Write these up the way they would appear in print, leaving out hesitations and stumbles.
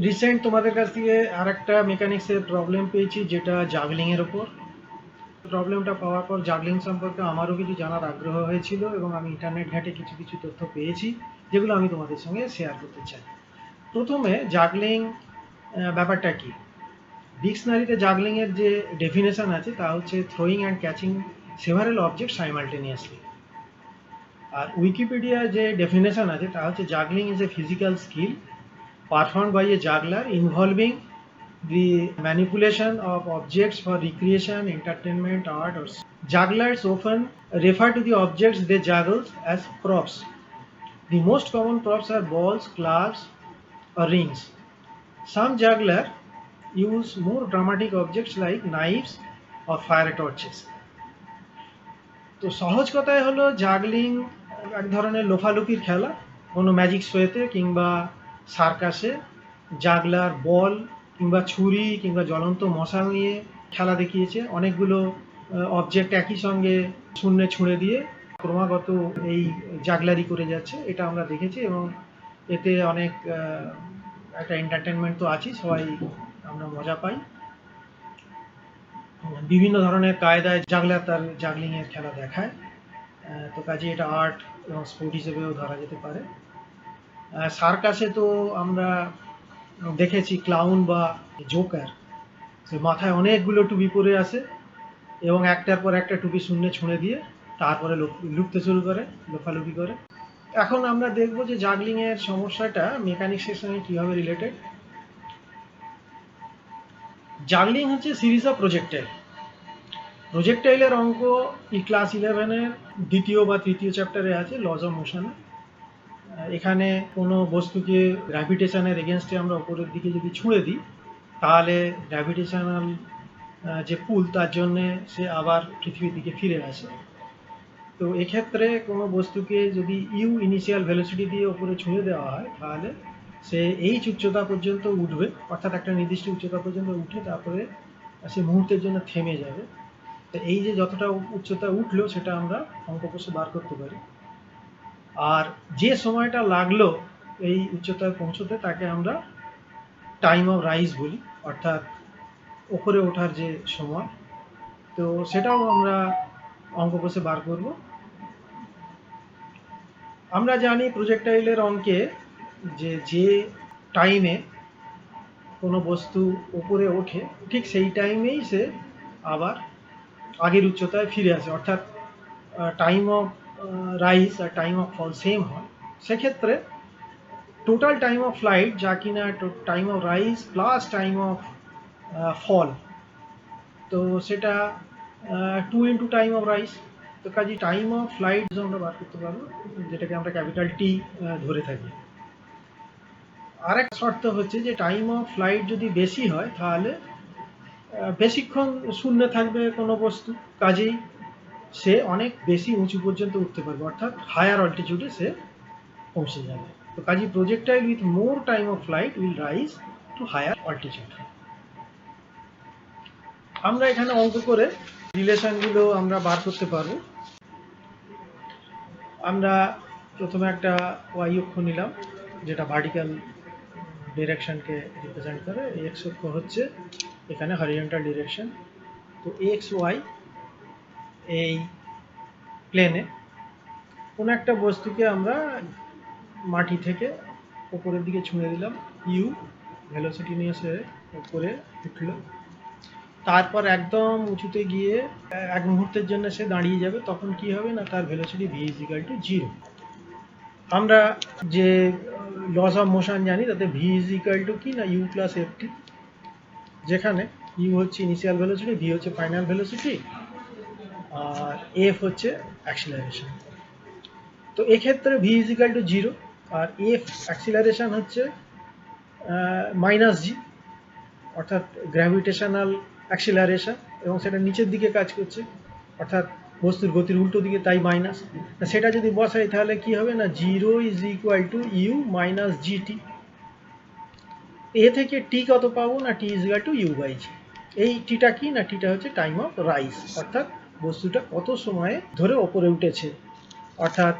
Recent তোমাদের কাছ থেকে আর একটা মেকানিক্সের প্রবলেম পেয়েছি, যেটা জাগলিংয়ের ওপর। প্রবলেমটা পাওয়ার পর জাগলিং সম্পর্কে আমারও কিছু জানার আগ্রহ হয়েছিল এবং আমি ইন্টারনেট ঘাঁটে কিছু কিছু তথ্য পেয়েছি, যেগুলো আমি তোমাদের সঙ্গে শেয়ার করতে চাই। প্রথমে জাগলিং ব্যাপারটা কি। ডিকশনারিতে জাগলিংয়ের যে ডেফিনেশন আছে তা হচ্ছে throwing and catching several object simultaneously. আর উইকিপিডিয়া যে ডেফিনেশন আছে তা হচ্ছে juggling is a physical skill performed by a juggler involving the manipulation of objects for recreation, entertainment, art, or jugglers often refer to the objects they juggle as props. The most common props are balls, clubs, or rings. Some jugglers use more dramatic objects like knives or fire torches. তো সহজ কথায় হলো juggling এক ধরনের লোফালুপির খেলা। কোনো magic শোয়েতে কিংবা সার্কাসে জাগলার বল কিংবা ছুরি কিংবা জ্বলন্ত মশাল নিয়ে খেলা দেখিয়েছে। অনেকগুলো অবজেক্ট একই সঙ্গে শূন্যে ছুঁড়ে দিয়ে ক্রমাগত এই জাগলারি করে যাচ্ছে, এটা আমরা দেখেছি। এবং এতে অনেক একটা এন্টারটেনমেন্ট তো আছেই, সবাই আমরা মজা পাই। বিভিন্ন ধরনের কায়দায় জাগলার তার জাগলিংয়ের খেলা দেখায়। তো কাজে এটা আর্ট এবং স্পোর্ট হিসেবেও ধরা যেতে পারে। সার্কাসে তো আমরা দেখেছি ক্লাউন বা জোকার, সে মাথায় অনেকগুলো টুপি পরে আসে এবং একটার পর একটা টুপি শূন্যে ছুঁড়ে দিয়ে তারপরে লুকতে শুরু করে, লোফালুপি করে। এখন আমরা দেখব যে জাগলিংয়ের সমস্যাটা মেকানিক্সের সঙ্গে কীভাবে রিলেটেড। জাগলিং হচ্ছে সিরিজ অফ প্রজেক্টাইল। প্রজেক্টাইলের অঙ্ক ক্লাস 11-এর দ্বিতীয় বা তৃতীয় চ্যাপ্টারে আছে, লজ অফ মোশনে। এখানে কোনো বস্তুকে গ্র্যাভিটেশনের এগেনস্টে আমরা ওপরের দিকে যদি ছুঁড়ে দিই, তাহলে গ্র্যাভিটেশনাল যে পুল তার জন্যে সে আবার পৃথিবীর দিকে ফিরে আসে। তো এক্ষেত্রে কোনো বস্তুকে যদি ইউ ইনিশিয়াল ভেলোসিটি দিয়ে ওপরে ছুঁড়ে দেওয়া হয়, তাহলে সে এইচ উচ্চতা পর্যন্ত উঠবে, অর্থাৎ একটা নির্দিষ্ট উচ্চতা পর্যন্ত উঠে তারপরে সে মুহূর্তের জন্য থেমে যাবে। তো এই যে যতটা উচ্চতা উঠলো সেটা আমরা অঙ্ক কষে বার করতে পারি। আর যে সময়টা লাগলো এই উচ্চতায় পৌঁছতে তাকে আমরা টাইম অফ রাইজ বলি, অর্থাৎ ওপরে ওঠার যে সময়। তো সেটাও আমরা অঙ্ক কষে বার করব। আমরা জানি প্রজেক্টাইলের অঙ্কে যে টাইমে কোনো বস্তু ওপরে ওঠে ঠিক সেই টাইমেই সে আবার আগের উচ্চতায় ফিরে আসে, অর্থাৎ টাইম অফ রাইজ আর টাইম অফ ফল সেম হয়। সেক্ষেত্রে টোটাল টাইম অফ ফ্লাইট যা কিনা time of rise plus time of fall, তো সেটা 2 ইন্টু টাইম অফ রাইজ। তো কাজে টাইম অফ ফ্লাইট আমরা বার করতে পারবো, যেটাকে আমরা ক্যাপিটাল টি ধরে থাকি। আরেক শর্ত হচ্ছে যে টাইম অফ ফ্লাইট যদি বেশি হয় তাহলে বেশিক্ষণ শূন্য থাকবে কোনো বস্তু, কাজেই সে অনেক বেশি উঁচু পর্যন্ত উঠতে পারবে, অর্থাৎ হায়ার অল্টিটিউডে সে পৌঁছে যাবে। তো কাজেই projectile with more time of flight will rise to higher altitude. আমরা এখানে অঙ্ক করে রিলেশনগুলো আমরা বার করতে পারবো। আমরা প্রথমে একটা ওয়াই অক্ষ নিলাম, যেটা ভার্টিক্যাল ডিরেকশনকে রিপ্রেজেন্ট করে। এক্স অক্ষ হচ্ছে এখানে হরিজন্টাল ডিরেকশন। তো এক্স ওয়াই এই প্লেনে কোনো একটা বস্তুকে আমরা মাটি থেকে ওপরের দিকে ছুঁড়ে দিলাম, ইউ ভেলোসিটি নিয়ে সে উপরে উঠল। তারপর একদম উঁচুতে গিয়ে এক মুহূর্তের জন্য সে দাঁড়িয়ে যাবে, তখন কি হবে না, তার velocity V is equal to 0। আমরা যে লস অফ মোশন জানি তাতে ভি ইজ ইকুয়াল টু কি না, ইউ প্লাস এফ টি, যেখানে ইউ হচ্ছে ইনিশিয়াল ভেলোসিটি, ভি হচ্ছে ফাইনাল ভেলোসিটি, আর এফ হচ্ছে অ্যাক্সিলারেশন। তো এক্ষেত্রে ভি ইজ ইকুয়াল টু 0 আর এফ অ্যাক্সিলারেশন হচ্ছে মাইনাস জি, অর্থাৎ গ্র্যাভিটেশনাল অ্যাক্সিলারেশন, এবং সেটা নিচের দিকে কাজ করছে, অর্থাৎ বস্তুর গতির উল্টো দিকে, তাই মাইনাস। সেটা যদি বসাই তাহলে কি হবে না, 0 is equal to u minus g t. এ থেকে টি কত পাবো না, t is equal to u by g. এই টিটা কি না, টিটা হচ্ছে টাইম অফ রাইজ, অর্থাৎ বস্তুটা কত সময়ে ধরে ওপরে উঠেছে, অর্থাৎ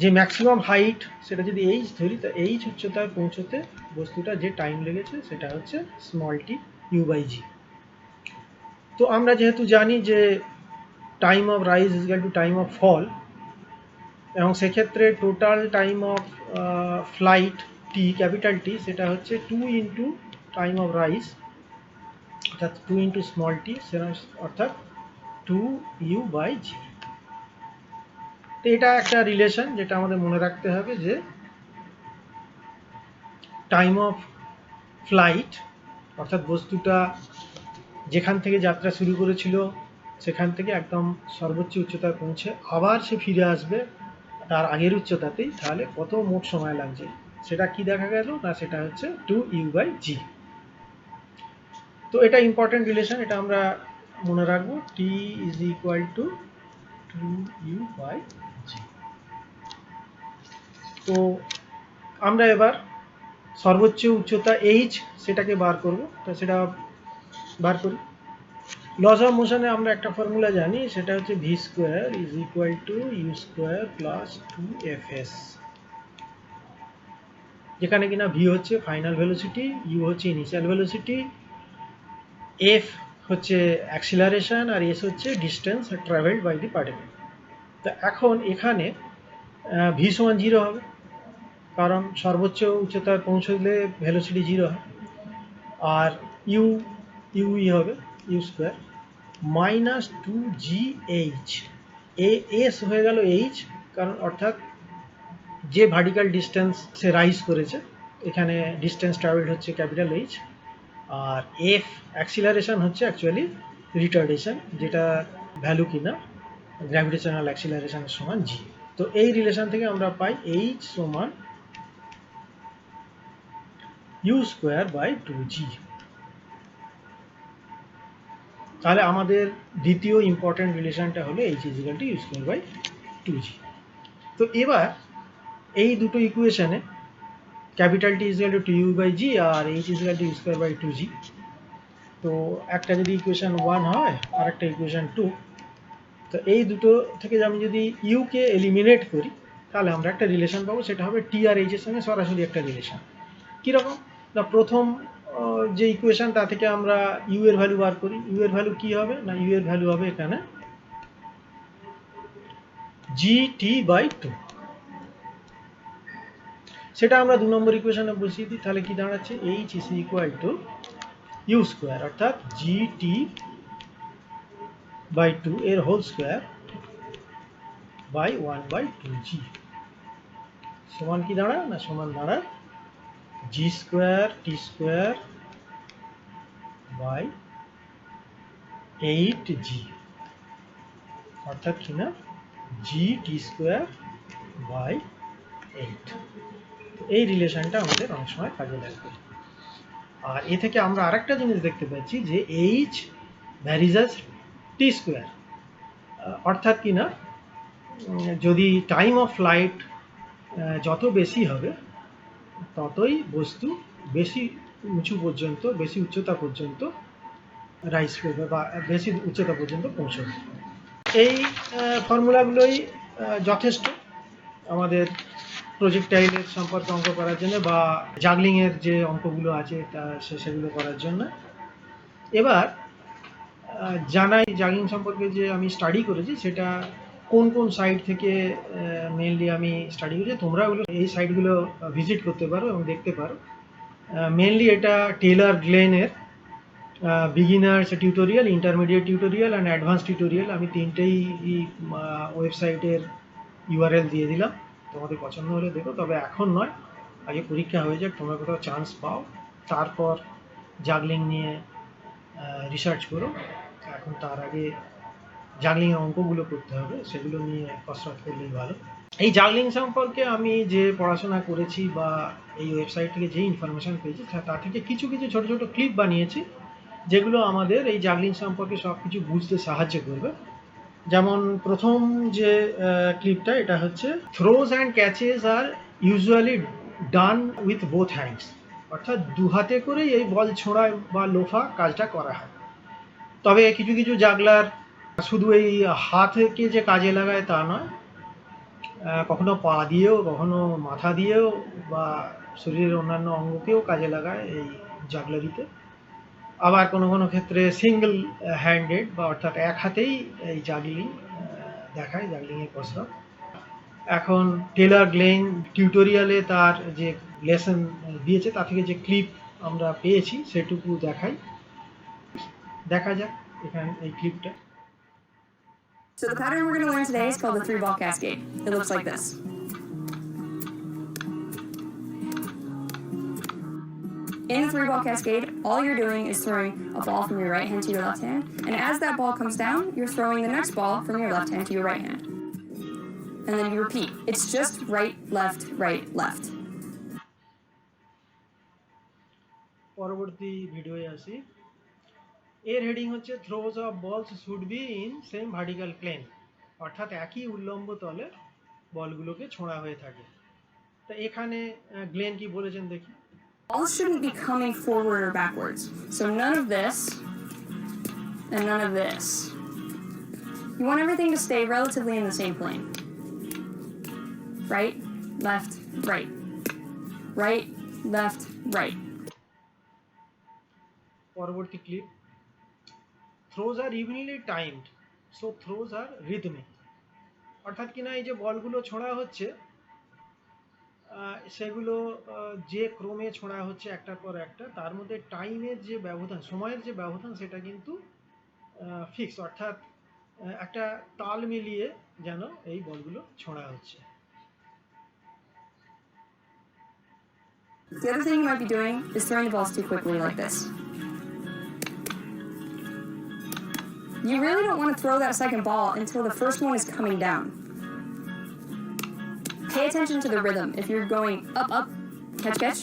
যে ম্যাক্সিমাম হাইট সেটা যদি এইচ ধরি, তো এইচ উচ্চতায় পৌঁছতে বস্তুটা যে টাইম লেগেছে সেটা হচ্ছে small t u by g. তো আমরা যেহেতু জানি যে time of rise is equal to time of fall, এবং সেক্ষেত্রে total time of flight t, capital T, সেটা হচ্ছে 2 ইন্টু টাইম অফ রাইজ, অর্থাৎ 2 ইন্টু স্মল টি, অর্থাৎ 2 ইউ বাই জি। তো এটা একটা রিলেশন যেটা আমাদের মনে রাখতে হবে, যে টাইম অফ ফ্লাইট অর্থাৎ বস্তুটা যেখান থেকে যাত্রা শুরু করেছিল সেখান থেকে একদম সর্বোচ্চ উচ্চতায় পৌঁছে আবার সে ফিরে আসবে তার আগের উচ্চতাতেই, তাহলে কত মোট সময় লাগছে সেটা কি দেখা গেল না, সেটা হচ্ছে 2 ইউ বাই জি। তো এটা ইম্পর্টেন্ট রিলেশন, এটা আমরা মনে রাখবো, t is equal to 2 u by g. তো আমরা এবার সর্বোচ্চ উচ্চতা এইচ সেটাকে বার করব, তো সেটা বার করি। লস অফ মোশনে আমরা একটা ফর্মুলা জানি, সেটা হচ্ছে v square is equal to u square plus 2fs, যেখানে কিনা ভি হচ্ছে ফাইনাল ভেলোসিটি, ইউ হচ্ছে ইনিশিয়াল ভেলোসিটি, এফ হচ্ছে অ্যাক্সিলারেশন, আর এস হচ্ছে distance travelled by the particle. তো এখন এখানে ভি সমান 0 হবে, কারণ সর্বোচ্চ উচ্চতায় পৌঁছলে ভেলোসিটি 0 হয়, আর ইউ ইউই হবে u square minus 2gh, s হয়ে গেল এইচ, কারণ অর্থাৎ যে ভার্টিক্যাল ডিস্টেন্স সে রাইজ করেছে, এখানে ডিস্টেন্স ট্রাভেলড হচ্ছে ক্যাপিটাল এইচ, আর এফ অ্যাক্সিলারেশন হচ্ছে অ্যাকচুয়ালি রিটার্ডেশন, যেটা ভ্যালু কিনা গ্র্যাভিটেশনাল অ্যাক্সিলারেশনের সমান জি। তো এই রিলেশন থেকে আমরা পাই এইচ সমান ইউ স্কোয়ার বাই 2g। তাহলে আমাদের দ্বিতীয় ইম্পর্টেন্ট রিলেশনটা হলো h is equal to u square by 2g। তো এবার এই দুটো ইকুয়েশনে capital T is equal to 2u by g আর h is equal to u square by 2g, তো একটা যদি ইকুয়েশন 1 হয় আর একটা ইকুয়েশন 2, তো এই দুটো থেকে আমি যদি ইউকে এলিমিনেট করি তাহলে আমরা একটা রিলেশন পাবো, সেটা হবে টি আর এইচ এর সঙ্গে সরাসরি একটা রিলেশন। কীরকম না, প্রথম যে ইকুয়েশন তা থেকে আমরা ইউ এর ভ্যালু বার করি, ইউ এর ভ্যালু কি হবে না, ইউ এর ভ্যালু হবে এখানে জি টি বাই 2, সেটা আমরা 2 নম্বর ইকুয়েশনে বসিয়ে দিই, তাহলে কি দাঁড়াচ্ছে h is equal to u square অর্থাৎ জি টি বাই 2 এর whole square by 1 by 2g, সমান কি দাঁড়ায় না, সমান দাঁড়ায় g square t square by 8g, অর্থাৎ কি না জি টি স্কোয়ার বাই 8। এই রিলেশনটা আমাদের অনেক সময় কাজে লাগবে। আর এ থেকে আমরা আরেকটা জিনিস দেখতে পাচ্ছি যে এইচ ভ্যারিজ অ্যাজ টি স্কোয়ার, অর্থাৎ কি না যদি টাইম অফ ফ্লাইট যত বেশি হবে ততই বস্তু বেশি উঁচু পর্যন্ত, বেশি উচ্চতা পর্যন্ত রাইজ করবে বা বেশি উচ্চতা পর্যন্ত পৌঁছবে। এই ফর্মুলাগুলোই যথেষ্ট আমাদের প্রজেক্টাইলের সম্পর্কে অঙ্ক করার জন্য বা জাগলিংয়ের যে অঙ্কগুলো আছে তা সেগুলো করার জন্য। এবার জানাই জাগলিং সম্পর্কে যে আমি স্টাডি করেছি সেটা কোন কোন সাইট থেকে মেনলি আমি স্টাডি করেছি, তোমরা ওগুলো এই সাইটগুলো ভিজিট করতে পারো এবং দেখতে পারো। মেনলি এটা টেইলর গ্লেনের beginners tutorial, intermediate tutorial and advance tutorial, আমি তিনটেই ওয়েবসাইটের ইউআরএল দিয়ে দিলাম, তোমাদের পছন্দ হলে দেখো, তবে এখন নয়, আগে পরীক্ষা হয়ে যাক, তোমরা কোথাও চান্স পাও তারপর জাগলিং নিয়ে রিসার্চ করো। এখন তার আগে জাগলিংয়ের অঙ্কগুলো করতে হবে, সেগুলো নিয়ে কসরত করলেই ভালো। এই জাগলিং সম্পর্কে আমি যে পড়াশোনা করেছি বা এই ওয়েবসাইট থেকে যে ইনফরমেশান পেয়েছি তা থেকে কিছু কিছু ছোটো ছোটো ক্লিপ বানিয়েছি, যেগুলো আমাদের এই জাগলিং সম্পর্কে সব কিছু বুঝতে সাহায্য করবে। যেমন প্রথম যে ক্লিপটা, এটা হচ্ছে থ্রোজ অ্যান্ড ক্যাচেস আর usually done with both hands, অর্থাৎ দু হাতে করেই এই বল ছোঁড়া বা লোফা কাজটা করা হয়। তবে কিছু কিছু জাগলার শুধু এই হাতকে যে কাজে লাগায় তা নয়, কখনো পা দিয়েও, কখনো মাথা দিয়েও বা শরীরের অন্যান্য অঙ্গকেও কাজে লাগায় এই জাগলারিতে। আবার কোনো কোনো ক্ষেত্রে সিঙ্গল হ্যান্ডেড বা অর্থাৎ এক হাতেই এই জাগলিং দেখায়, জাগলিংয়ের কসরত। এখন টেলর গ্লেন টিউটোরিয়ালে তার যে লেসন দিয়েছে তার থেকে যে ক্লিপ আমরা পেয়েছি সেটুকু দেখাই, দেখা যাক এখানে এই ক্লিপটা। So the pattern we're going to learn today is called the 3-ball cascade. It looks like this. In the 3-ball cascade, all you're doing is throwing a ball from your right hand to your left hand, and as that ball comes down, you're throwing the next ball from your left hand to your right hand. And then you repeat. It's just right, left, right, left. পরবর্তী ভিডিওয়ে আসি। এর heading হচ্ছে throws of balls should be in same vertical plane, অর্থাৎ একই উল্লম্ব তলে বলগুলোকে ছোঁড়া হয়ে থাকে। তা এখানে গ্লেন কি বলেছেন দেখি। Balls shouldn't be coming forward or backwards. So none of this and none of this. You want everything to stay relatively in the same plane. Right, left, right. Right, left, right. পরবর্তী clip. Throws are evenly timed, so throws are rhythmic, অর্থাৎ কিনা এই যে বলগুলো ছোঁড়া হচ্ছে সেগুলো যে ক্রমে ছোঁড়া হচ্ছে একটার পর একটা, তার মধ্যে টাইমের যে ব্যবধান, সময়ের যে ব্যবধান, সেটা কিন্তু ফিক্স, অর্থাৎ একটা তাল মিলিয়ে যেন এই বলগুলো ছোঁড়া হচ্ছে। The other thing you might be doing is throwing the balls too quickly like this. You really don't want to throw that second ball until the first one is coming down. Pay attention to the rhythm. If you're going up, up, catch, catch,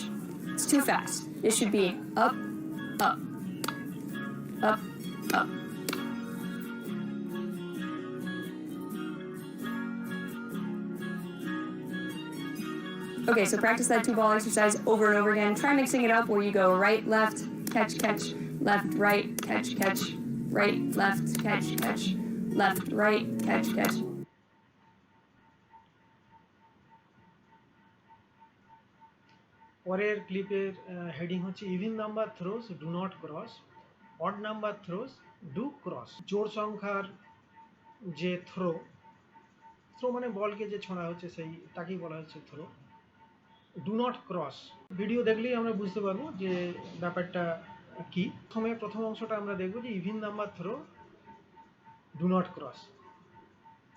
it's too fast. It should be up, up, up, up. Okay, so practice that 2-ball exercise over and over again. Try mixing it up where you go right, left, catch, catch, left, right, catch, catch, right, left, catch, catch, left, right, catch, catch. পরের ক্লিপের heading হচ্ছে even number throes do not cross, odd number throes do cross. জোড় সংখ্যার যে throw, throw মানে বলকে যে ছোঁড়া হচ্ছে সেই তাকেই বলা হচ্ছে throw. Do not cross, video দেখলেই আমরা বুঝতে পারবো যে ব্যাপারটা কি। প্রথম অংশটা আমরা দেখবো যে even number throw do not cross,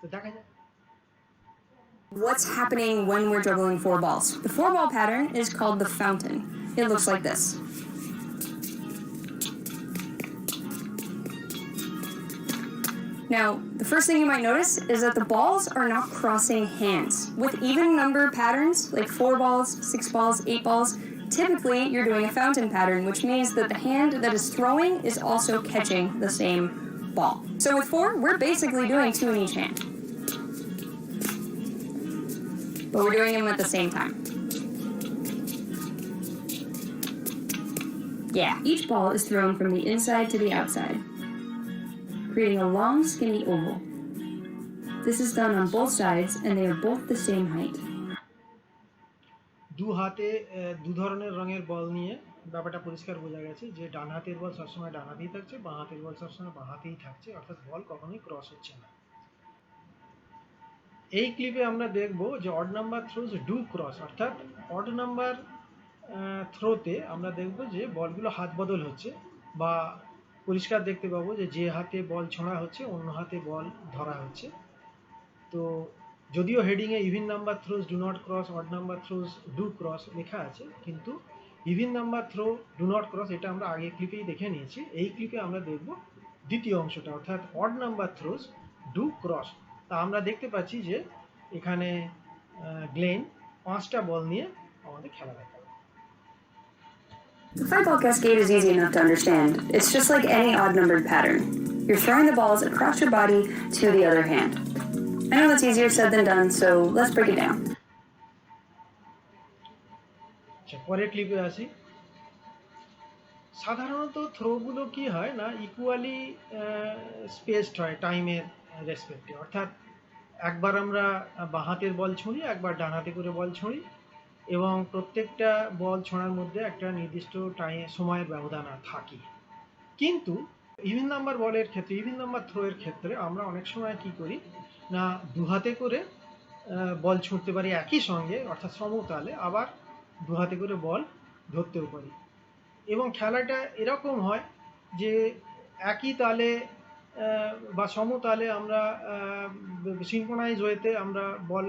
তো দেখা যাক। What's happening when we're juggling 4 balls? The 4-ball pattern is called the fountain. It looks like this. Now, the first thing you might notice is that the balls are not crossing hands. With even number patterns, like 4 balls, 6 balls, 8 balls, typically you're doing a fountain pattern, which means that the hand that is throwing is also catching the same ball. So with 4, we're basically doing 2 in each hand. But we're doing them at the same time. Yeah, each ball is thrown from the inside to the outside, creating a long, skinny oval. This is done on both sides, and they are both the same height. দু হাতে দু ধরনের রঙের বল নিয়ে ব্যাপারটা পরিষ্কার বোঝা গেছে যে ডান হাতের বল সবসময় ডান হাতেই থাকছে, বাঁ হাতের বল সবসময় বাঁ হাতেই থাকছে, অর্থাৎ বল কখনোই ক্রস হচ্ছে না। এই ক্লিপে আমরা দেখব যে odd number throws do cross, অর্থাৎ অড নাম্বার থ্রোতে আমরা দেখব যে বলগুলো হাত বদল হচ্ছে, বা পরিষ্কার দেখতে পাবো যে যে হাতে বল ছোঁড়া হচ্ছে অন্য হাতে বল ধরা হচ্ছে। তো যদিও হেডিংয়ে even number throws do not cross, odd number throws do cross লেখা আছে, কিন্তু even number throw do not cross এটা আমরা আগে ক্লিপেই দেখে নিয়েছি। এই ক্লিপে আমরা দেখব দ্বিতীয় অংশটা, অর্থাৎ odd number throws do cross. তা আমরা দেখতে পাচ্ছি যে এখানে গ্লেন 5টা বল নিয়ে আমাদের খেলা দেখাবে। The 5-ball cascade is easy enough to understand. It's just like any odd-numbered pattern. You're throwing the balls across your body to the other hand. I know that's easier said than done, so let's break it down. পরের ক্লিপে আসি। সাধারণত থ্রোগুলো কি হয় না equally spaced হয় টাইমের রেসপেক্টে, অর্থাৎ একবার আমরা বাঁ হাতের বল ছুঁড়ি, একবার ডান হাতে করে বল ছুঁড়ি এবং প্রত্যেকটা বল ছোঁড়ার মধ্যে একটা নির্দিষ্ট সময়ের ব্যবধান থাকে। কিন্তু ইভেন নাম্বার বলের ক্ষেত্রে, ইভেন নাম্বার থ্রোয়ের ক্ষেত্রে আমরা অনেক সময় কি করি না, দু হাতে করে বল ছুঁড়তে পারি একই সঙ্গে, অর্থাৎ সমতালে, আবার দু হাতে করে বল ধরতেও পারি। এবং খেলাটা এরকম হয় যে একই তালে বা সমতালে আমরা সিনক্রোনাইজ ওয়েতে আমরা বল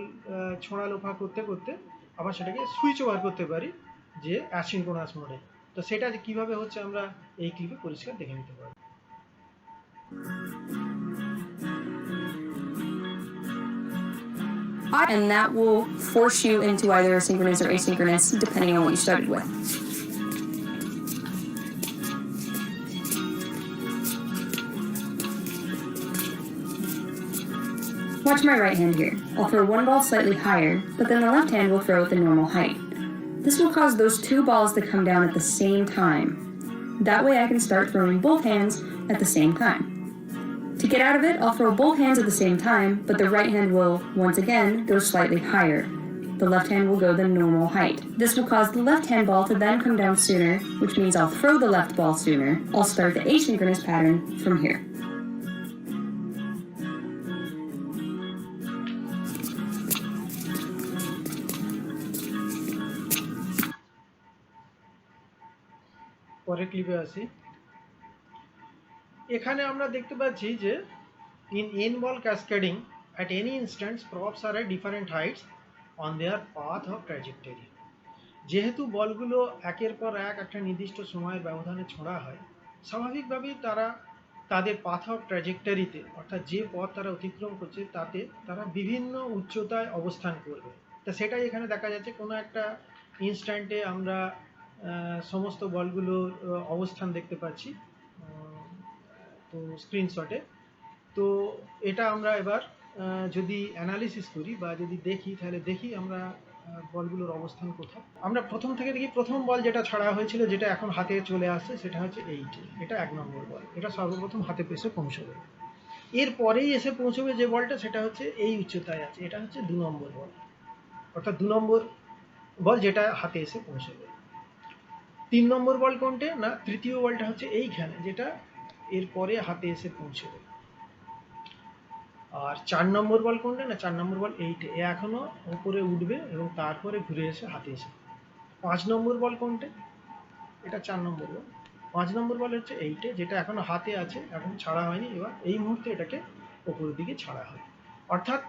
ছোঁড়া লোফা করতে করতে আবার সেটাকে সুইচ ওভার করতে পারি যে অ্যাসিনক্রোনাস মোডে। তো সেটা যে কীভাবে হচ্ছে আমরা এই ক্লিপে পরিষ্কার দেখে নিতে পারি। And that will force you into either synchronous or asynchronous, depending on what you started with. Watch my right hand here. I'll throw one ball slightly higher, but then the left hand will throw at the normal height. This will cause those two balls to come down at the same time. That way I can start throwing both hands at the same time. To get out of it, I'll throw both hands at the same time, but the right hand will, once again, go slightly higher. The left hand will go the normal height. This will cause the left hand ball to then come down sooner, which means I'll throw the left ball sooner. I'll start the asynchronous pattern from here. পরের ক্লিপে আসি। এখানে আমরা দেখতে পাচ্ছি যে in n ball cascading at any instance props are at different heights on their path of trajectory. যেহেতু বলগুলো একের পর এক একটা নির্দিষ্ট সময়ের ব্যবধানে ছোঁড়া হয়, স্বাভাবিকভাবেই তারা তাদের পাথ অফ ট্র্যাজেক্টরিতে, অর্থাৎ যে পথ তারা অতিক্রম করছে তাতে তারা বিভিন্ন উচ্চতায় অবস্থান করবে। তা সেটাই এখানে দেখা যাচ্ছে, কোনো একটা ইনস্ট্যান্টে আমরা সমস্ত বলগুলোর অবস্থান দেখতে পাচ্ছি তো স্ক্রিনশটে। তো এটা আমরা এবার যদি অ্যানালিসিস করি বা যদি দেখি, তাহলে দেখি আমরা বলগুলোর অবস্থান কোথায়। আমরা প্রথম থেকে দেখি, প্রথম বল যেটা ছাড়া হয়েছিল, যেটা এখন হাতে চলে আসছে, সেটা হচ্ছে এইটি। এটা 1 নম্বর বল, এটা সর্বপ্রথম হাতে এসে পৌঁছবে। এরপরেই এসে পৌঁছবে যে বলটা, সেটা হচ্ছে এই উচ্চতায় আছে, এটা হচ্ছে 2 নম্বর বল, অর্থাৎ 2 নম্বর বল যেটা হাতে এসে পৌঁছবে। 3 নম্বর বল কোনটা না, তৃতীয় বলটা হচ্ছে এইখানে, যেটা এরপরে হাতে এসে পৌঁছবে। আর 4 নম্বর বল কোনটা না, 4 নম্বর বল এইটা, এখনো উপরে উঠবে এবং তারপরে ঘুরে এসে হাতে এসে। 5 নম্বর বল কোনটা, এটা 4 নম্বর বল। 5 নম্বর বল হচ্ছে এইটা, যেটা এখনো হাতে আছে, এখন ছাড়া হয়নি, এবার এই মুহূর্তে এটাকে উপরের দিকে ছাড়া হয়। অর্থাৎ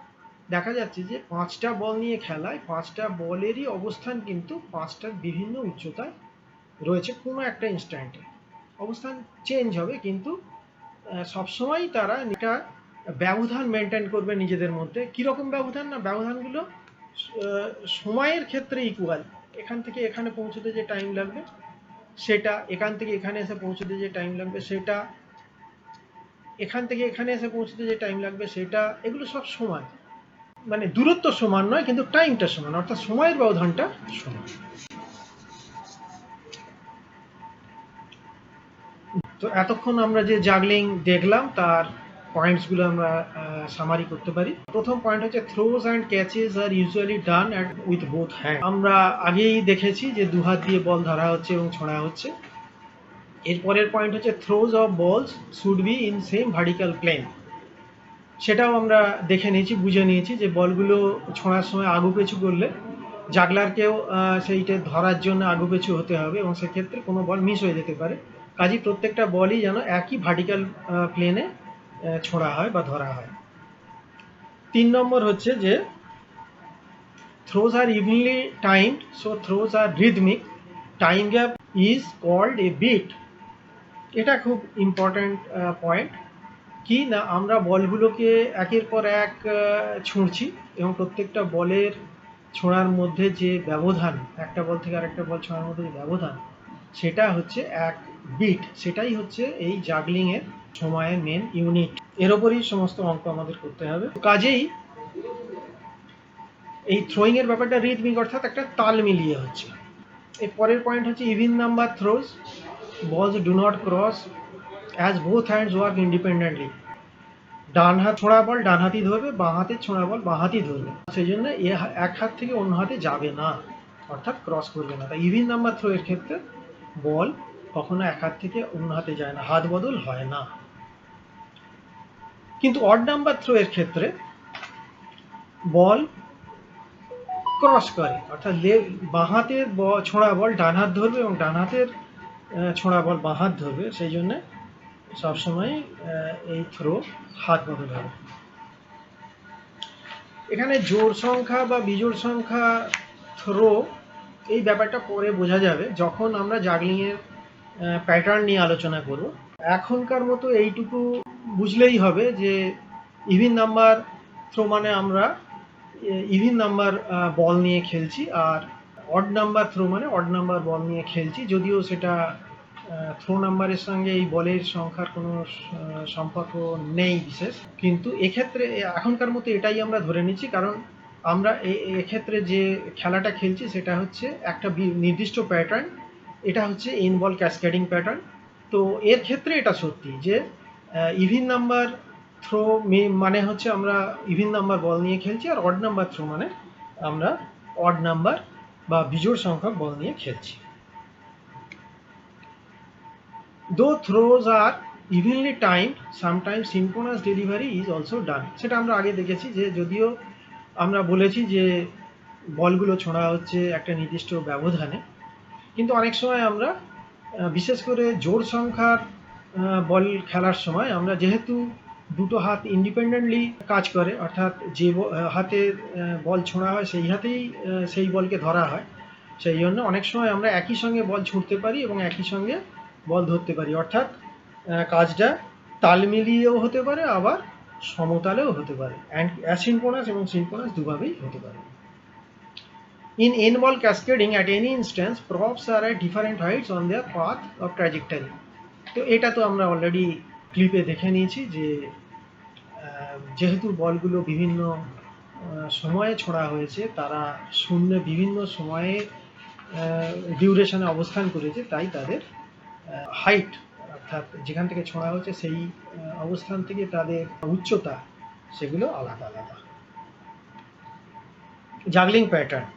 দেখা যাচ্ছে যে 5টা বল নিয়ে খেলায় 5টা বলেরই অবস্থান কিন্তু 5টার বিভিন্ন উচ্চতায় রয়েছে। কোনো একটা ইনস্ট্যান্টে অবস্থান চেঞ্জ হবে, কিন্তু সবসময় তারা একটা ব্যবধান মেনটেন করবে নিজেদের মধ্যে। কীরকম ব্যবধান না, ব্যবধানগুলো সময়ের ক্ষেত্রে ইকুয়াল। এখান থেকে এখানে পৌঁছতে যে টাইম লাগবে সেটা, এখান থেকে এখানে এসে পৌঁছতে যে টাইম লাগবে সেটা, এখান থেকে এখানে এসে পৌঁছতে যে টাইম লাগবে সেটা, এগুলো সব সমান। মানে দূরত্ব সমান নয়, কিন্তু টাইমটা সমান, অর্থাৎ সময়ের ব্যবধানটা সমান। তো এতক্ষণ আমরা যে জাগলিং দেখলাম তার পয়েন্টসগুলো আমরা সামারি করতে পারি। প্রথম পয়েন্ট হচ্ছে থ্রোজ অ্যান্ড ক্যাচেস আর usually done with both hand. আমরা আগেই দেখেছি যে দু হাত দিয়ে বল ধরা হচ্ছে এবং ছোঁড়া হচ্ছে। এরপরের পয়েন্ট হচ্ছে throws of balls should be in same vertical plane. সেটাও আমরা দেখে নিয়েছি, বুঝে নিয়েছি যে বলগুলো ছোঁড়ার সময় আগুপিছু করলে জাগলারকেও সেইটা ধরার জন্য আগুপিছু হতে হবে এবং সেক্ষেত্রে কোনো বল মিস হয়ে যেতে পারে। কাজেই প্রত্যেকটা বলই যেন একই ভার্টিক্যাল প্লেনে ছোঁড়া হয় বা ধরা হয়। 3 নম্বর হচ্ছে যে throws are evenly timed, so throws are rhythmic, time gap is called a beat. এটা খুব ইম্পর্ট্যান্ট পয়েন্ট। কি না, আমরা বলগুলোকে একের পর এক ছুঁড়ছি এবং প্রত্যেকটা বলের ছোঁড়ার মধ্যে যে ব্যবধান, একটা বল থেকে আরেকটা বল ছোঁড়ার মধ্যে যে ব্যবধান, সেটা হচ্ছে 1 বিট। সেটাই হচ্ছে এই জাগলিংয়ের সময়ের মেন ইউনিট। এর ওপরই সমস্ত অঙ্ক আমাদের করতে হবে। কাজেই এই থ্রোয়িংয়ের ব্যাপারটা রিদমিক, অর্থাৎ একটা তাল মিলিয়ে হচ্ছে। এর পরের পয়েন্ট হচ্ছে even number throws balls do not cross as both hands work independently. ডান হাত ছোঁড়া বল ডান হাতি ধরবে, বাঁ হাতের ছোঁড়া বল বাঁ হাতি ধরবে, সেই জন্য এক হাত থেকে অন্য হাতে যাবে না, অর্থাৎ ক্রস করবে না। তাই ইভিন নাম্বার থ্রো এর ক্ষেত্রে বল কখনো এক হাত থেকে অন্য হাতে যায় না, হাত বদল হয় না। কিন্তু অড নাম্বার থ্রো এর ক্ষেত্রে বল ক্রস করে, অর্থাৎ বাঁ হাতের ছোঁড়া বল ডান হাত ধরবে এবং ডান হাতের ছোঁড়া বল বাঁ হাত ধরবে, সেই জন্য সবসময় এই থ্রো হাত বদল হবে। এখানে জোড় সংখ্যা বা বিজোড় সংখ্যা থ্রো এই ব্যাপারটা পরে বোঝা যাবে যখন আমরা জাগলিংয়ের প্যাটার্ন নিয়ে আলোচনা করব। এখনকার মতো এইটুকু বুঝলেই হবে যে ইভিন নাম্বার থ্রো মানে আমরা ইভিন নাম্বার বল নিয়ে খেলছি, আর অড নাম্বার থ্রো মানে অড নাম্বার বল নিয়ে খেলছি, যদিও সেটা থ্রো নাম্বারের সঙ্গে এই বলের সংখ্যার কোনো সম্পর্ক নেই বিশেষ। কিন্তু এক্ষেত্রে এখনকার মতো এটাই আমরা ধরে নিচ্ছি, কারণ আমরা এক্ষেত্রে যে খেলাটা খেলছি সেটা হচ্ছে একটা নির্দিষ্ট প্যাটার্ন, এটা হচ্ছে এন বল ক্যাসকেডিং প্যাটার্ন। তো এর ক্ষেত্রে এটা সত্যি যে ইভিন নাম্বার থ্রো মানে হচ্ছে আমরা ইভিন নাম্বার বল নিয়ে খেলছি, আর অড নাম্বার থ্রো মানে আমরা অড নাম্বার বা বিজোড় সংখ্যক বল নিয়ে খেলছি। Though throws are evenly timed, sometimes synchronous delivery is also done. সেটা আমরা আগে দেখেছি যে যদিও আমরা বলেছি যে বলগুলো ছোঁড়া হচ্ছে একটা নির্দিষ্ট ব্যবধানে, কিন্তু অনেক সময় আমরা বিশেষ করে জোড় সংখ্যার বল খেলার সময় আমরা যেহেতু দুটো হাত ইন্ডিপেন্ডেন্টলি কাজ করে, অর্থাৎ যে হাতে বল ছোঁড়া হয় সেই হাতেই সেই বলকে ধরা হয়, সেই জন্য অনেক সময় আমরা একই সঙ্গে বল ছুঁড়তে পারি এবং একই সঙ্গে বল ধরতে পারি, অর্থাৎ কাজটা তাল মিলিয়েও হতে পারে আবার সমতালেও হতে পারে, অ্যান্ড অ্যাসিনক্রোনাস এবং সিনক্রোনাস দুভাবেই হতে পারে। In n-ball cascading, at any instance, props are at different heights on their path of trajectory. তো এটা তো আমরা অলরেডি ক্লিপে দেখে নিয়েছি যে যেহেতু বলগুলো বিভিন্ন সময়ে ছোড়া হয়েছে, তারা শূন্যে বিভিন্ন সময়ে ডিউরেশনে অবস্থান করেছে, তাই তাদের হাইট অর্থাৎ যেখান থেকে ছোঁড়া হচ্ছে সেই অবস্থান থেকে তাদের উচ্চতা সেগুলো আলাদা আলাদা। Juggling pattern.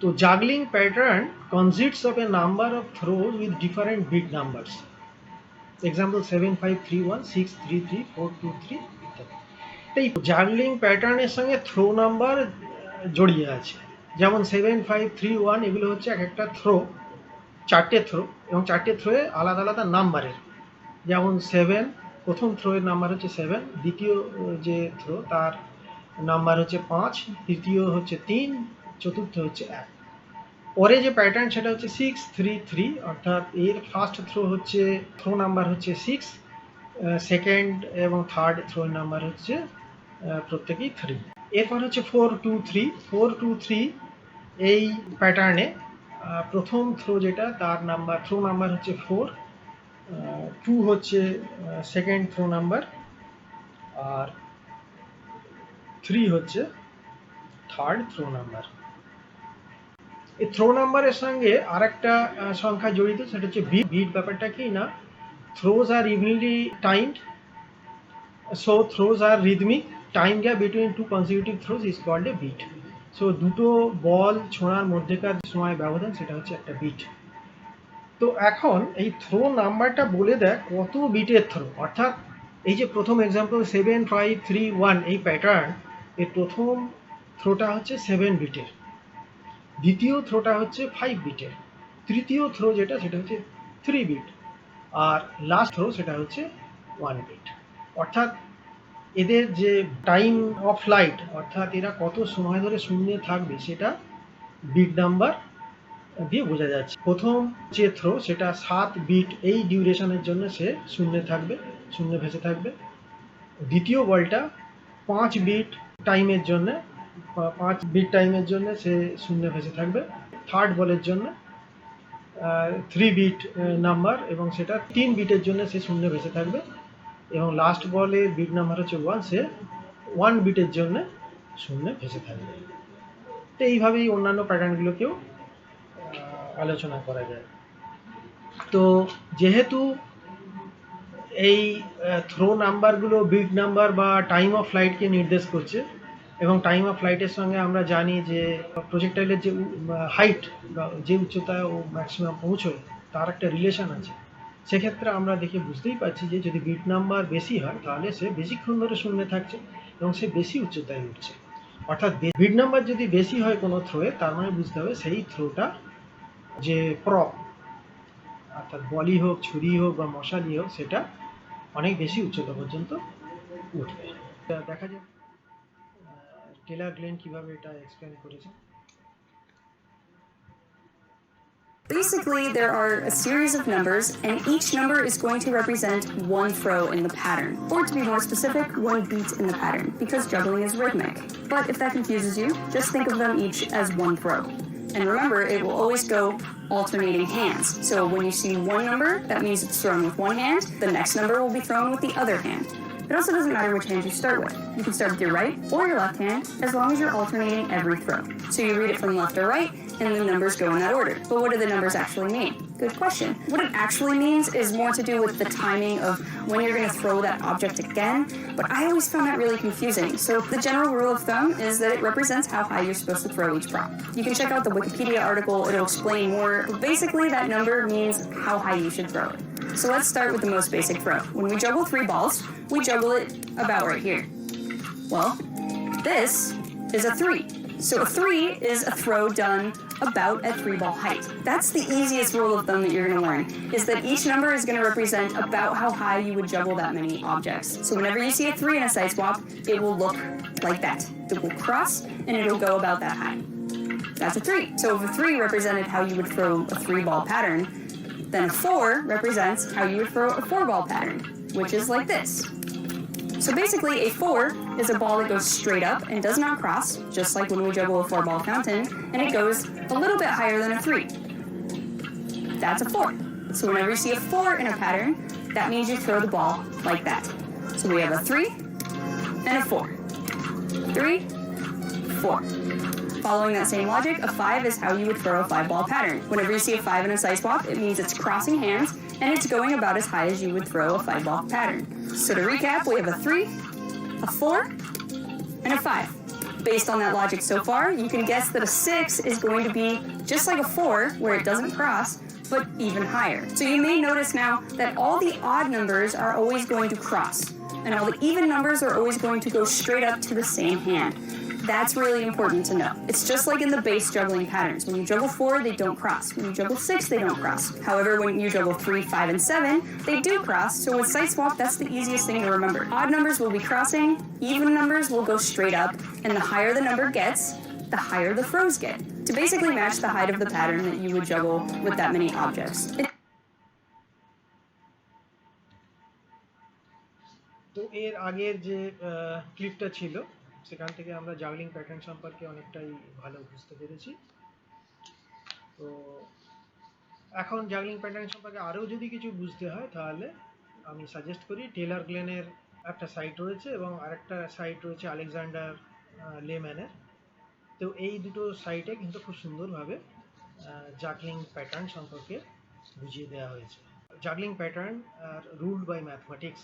তো juggling pattern consists of a number of throws with different beat numbers. Example 7 5 3 1 6 3 3 4 2 3 ইত্যাদি। এই জাগলিং প্যাটার্নের সঙ্গে থ্রো নাম্বার জড়িয়ে আছে, যেমন 7 5 3 1 এগুলো হচ্ছে এক একটা থ্রো, চারটে থ্রো, এবং চারটে থ্রোয়ে আলাদা আলাদা নাম্বারের। যেমন 7 প্রথম থ্রোয়ের নাম্বার হচ্ছে 7, দ্বিতীয় যে থ্রো তার নাম্বার হচ্ছে 5, তৃতীয় হচ্ছে 3, চতুর্থ হচ্ছে 1। পরে যে প্যাটার্ন সেটা হচ্ছে 6 3 3, অর্থাৎ এর ফার্স্ট থ্রো হচ্ছে থ্রো নাম্বার হচ্ছে 6, সেকেন্ড এবং থার্ড থ্রোর নাম্বার হচ্ছে প্রত্যেকেই 3। এরপর হচ্ছে 4 2 3 4 2 3। এই প্যাটার্নে প্রথম থ্রো যেটা তার থ্রো নাম্বার হচ্ছে 4, 2 হচ্ছে সেকেন্ড থ্রো নাম্বার, আর 3 হচ্ছে থার্ড থ্রো নাম্বার। এই থ্রো নাম্বারের সঙ্গে আরেকটা সংখ্যা জড়িত, সেটা হচ্ছে বিট। বিট ব্যাপারটা কি না, throws are evenly timed, so throws are rhythmic, time gap between two consecutive throws is called a beat. So দুটো বল ছোঁড়ার মধ্যেকার সময় ব্যবধান সেটা হচ্ছে একটা বিট। তো এখন এই থ্রো নাম্বারটা বলে দেয় কত বিটের থ্রো, অর্থাৎ এই যে প্রথম এক্সাম্পল 7 5 3 1 এই প্যাটার্ন, এর প্রথম থ্রোটা হচ্ছে 7 বিটের, দ্বিতীয় থ্রোটা হচ্ছে 5 বিটের, তৃতীয় থ্রো যেটা সেটা হচ্ছে 3 বিট, আর লাস্ট থ্রো সেটা হচ্ছে 1 বিট। অর্থাৎ এদের যে টাইম অফ ফ্লাইট, অর্থাৎ এরা কত সময় ধরে শূন্যে থাকবে সেটা বিট নাম্বার দিয়ে বোঝা যাচ্ছে। প্রথম যে থ্রো সেটা 7 বিট এই ডিউরেশনের জন্য সে শূন্যে থাকবে, শূন্যে ভেসে থাকবে। দ্বিতীয় বলটা 5 বিট টাইমের জন্য, 5 বিট টাইমের জন্য সে শূন্যে ভেসে থাকবে। থার্ড বলের জন্য 3 বিট নাম্বার এবং সেটা 3 বিটের জন্য সে শূন্যে ভেসে থাকবে, এবং লাস্ট বলের বিট নাম্বার হচ্ছে 1, সে 1 বিটের জন্য শূন্যে ভেসে থাকবে। তো এইভাবেই অন্যান্য প্যাটার্নগুলোকেও আলোচনা করা যায়। তো যেহেতু এই থ্রো নাম্বারগুলো বিট নাম্বার বা টাইম অফ ফ্লাইটকে নির্দেশ করছে, এবং টাইম অফ ফ্লাইটের সঙ্গে আমরা জানি যে প্রজেক্টাইলের যে হাইট বা যে উচ্চতায় ও ম্যাক্সিমাম পৌঁছয় তার একটা রিলেশন আছে। সেক্ষেত্রে আমরা দেখে বুঝতেই পারছি যে যদি বিট নাম্বার বেশি হয় তাহলে সে বেশিক্ষণ ধরে শূন্যে থাকছে এবং সে বেশি উচ্চতায় উঠছে। অর্থাৎ বিট নাম্বার যদি বেশি হয় কোনো থ্রোয়ে, তার মানে বুঝতে হবে সেই থ্রোটা যে প্রপ, অর্থাৎ বলই হোক, ছুরি হোক বা মশালি হোক, সেটা অনেক বেশি উচ্চতা পর্যন্ত উঠবে। দেখা যাক টেলর গ্লেন কিভাবে এটা এক্সপ্লেন করেছে। Basically, there are a series of numbers, and each number is going to represent one throw in the pattern. Or to be more specific, one beat in the pattern, because juggling is rhythmic. But if that confuses you, just think of them each as one throw. And remember, it will always go alternating hands. So when you see one number, that means it's thrown with one hand, the next number will be thrown with the other hand. It also doesn't matter which hand you start with. You can start with your right or your left hand, as long as you're alternating every throw. So you read it from left to right, and the numbers go in that order. But what do the numbers actually mean? Good question. What it actually means is more to do with the timing of when you're going to throw that object again, but I always found that really confusing. So the general rule of thumb is that it represents how high you're supposed to throw each prop. You can check out the Wikipedia article, it'll explain more, but basically that number means how high you should throw it. So let's start with the most basic throw. When we juggle 3 balls, we juggle it about right here. Well, this is a 3. So a 3 is a throw done about at 3-ball height. That's the easiest rule of thumb that you're going to learn, is that each number is going to represent about how high you would juggle that many objects. So whenever you see a 3 in a side swap, it will look like that. It will cross, and it'll go about that high. That's a 3. So if a 3 represented how you would throw a 3-ball pattern, then a 4 represents how you would throw a 4-ball pattern, which is like this. So basically, a 4 is a ball that goes straight up and does not cross, just like when we juggle a 4-ball fountain, and it goes a little bit higher than a 3. That's a 4. So whenever you see a 4 in a pattern, that means you throw the ball like that. So we have a 3 and a 4. 3, 4. Following that same logic, a 5 is how you would throw a 5-ball pattern. Whenever you see a 5 in a side swap, it means it's crossing hands, and it's going about as high as you would throw a 5-ball pattern. So to recap, we have a 3, a 4, and a 5. Based on that logic so far, you can guess that a 6 is going to be just like a 4, where it doesn't cross, but even higher. So you may notice now that all the odd numbers are always going to cross, and all the even numbers are always going to go straight up to the same hand. That's really important to know. It's just like in the base juggling patterns. When you juggle 4, they don't cross. When you juggle 6, they don't cross. However, when you juggle 3, 5, and 7, they do cross. So with side swap, that's the easiest thing to remember. Odd numbers will be crossing, even numbers will go straight up, and the higher the number gets, the higher the throws get, to basically match the height of the pattern that you would juggle with that many objects. তো এর আগের যে ক্লিপটা ছিল, সেখান থেকে আমরা juggling pattern সম্পর্কে অনেকটাই ভালো বুঝতে পেরেছি। তো এখন জাগলিং প্যাটার্ন সম্পর্কে আরও যদি কিছু বুঝতে হয়, তাহলে আমি সাজেস্ট করি টেলর গ্লেনের একটা সাইট রয়েছে এবং আরেকটা সাইট রয়েছে আলেকজান্ডার লেম্যানের। তো এই দুটো সাইটে কিন্তু খুব সুন্দরভাবে জাগলিং প্যাটার্ন সম্পর্কে বুঝিয়ে দেওয়া হয়েছে। Juggling pattern are ruled by mathematics.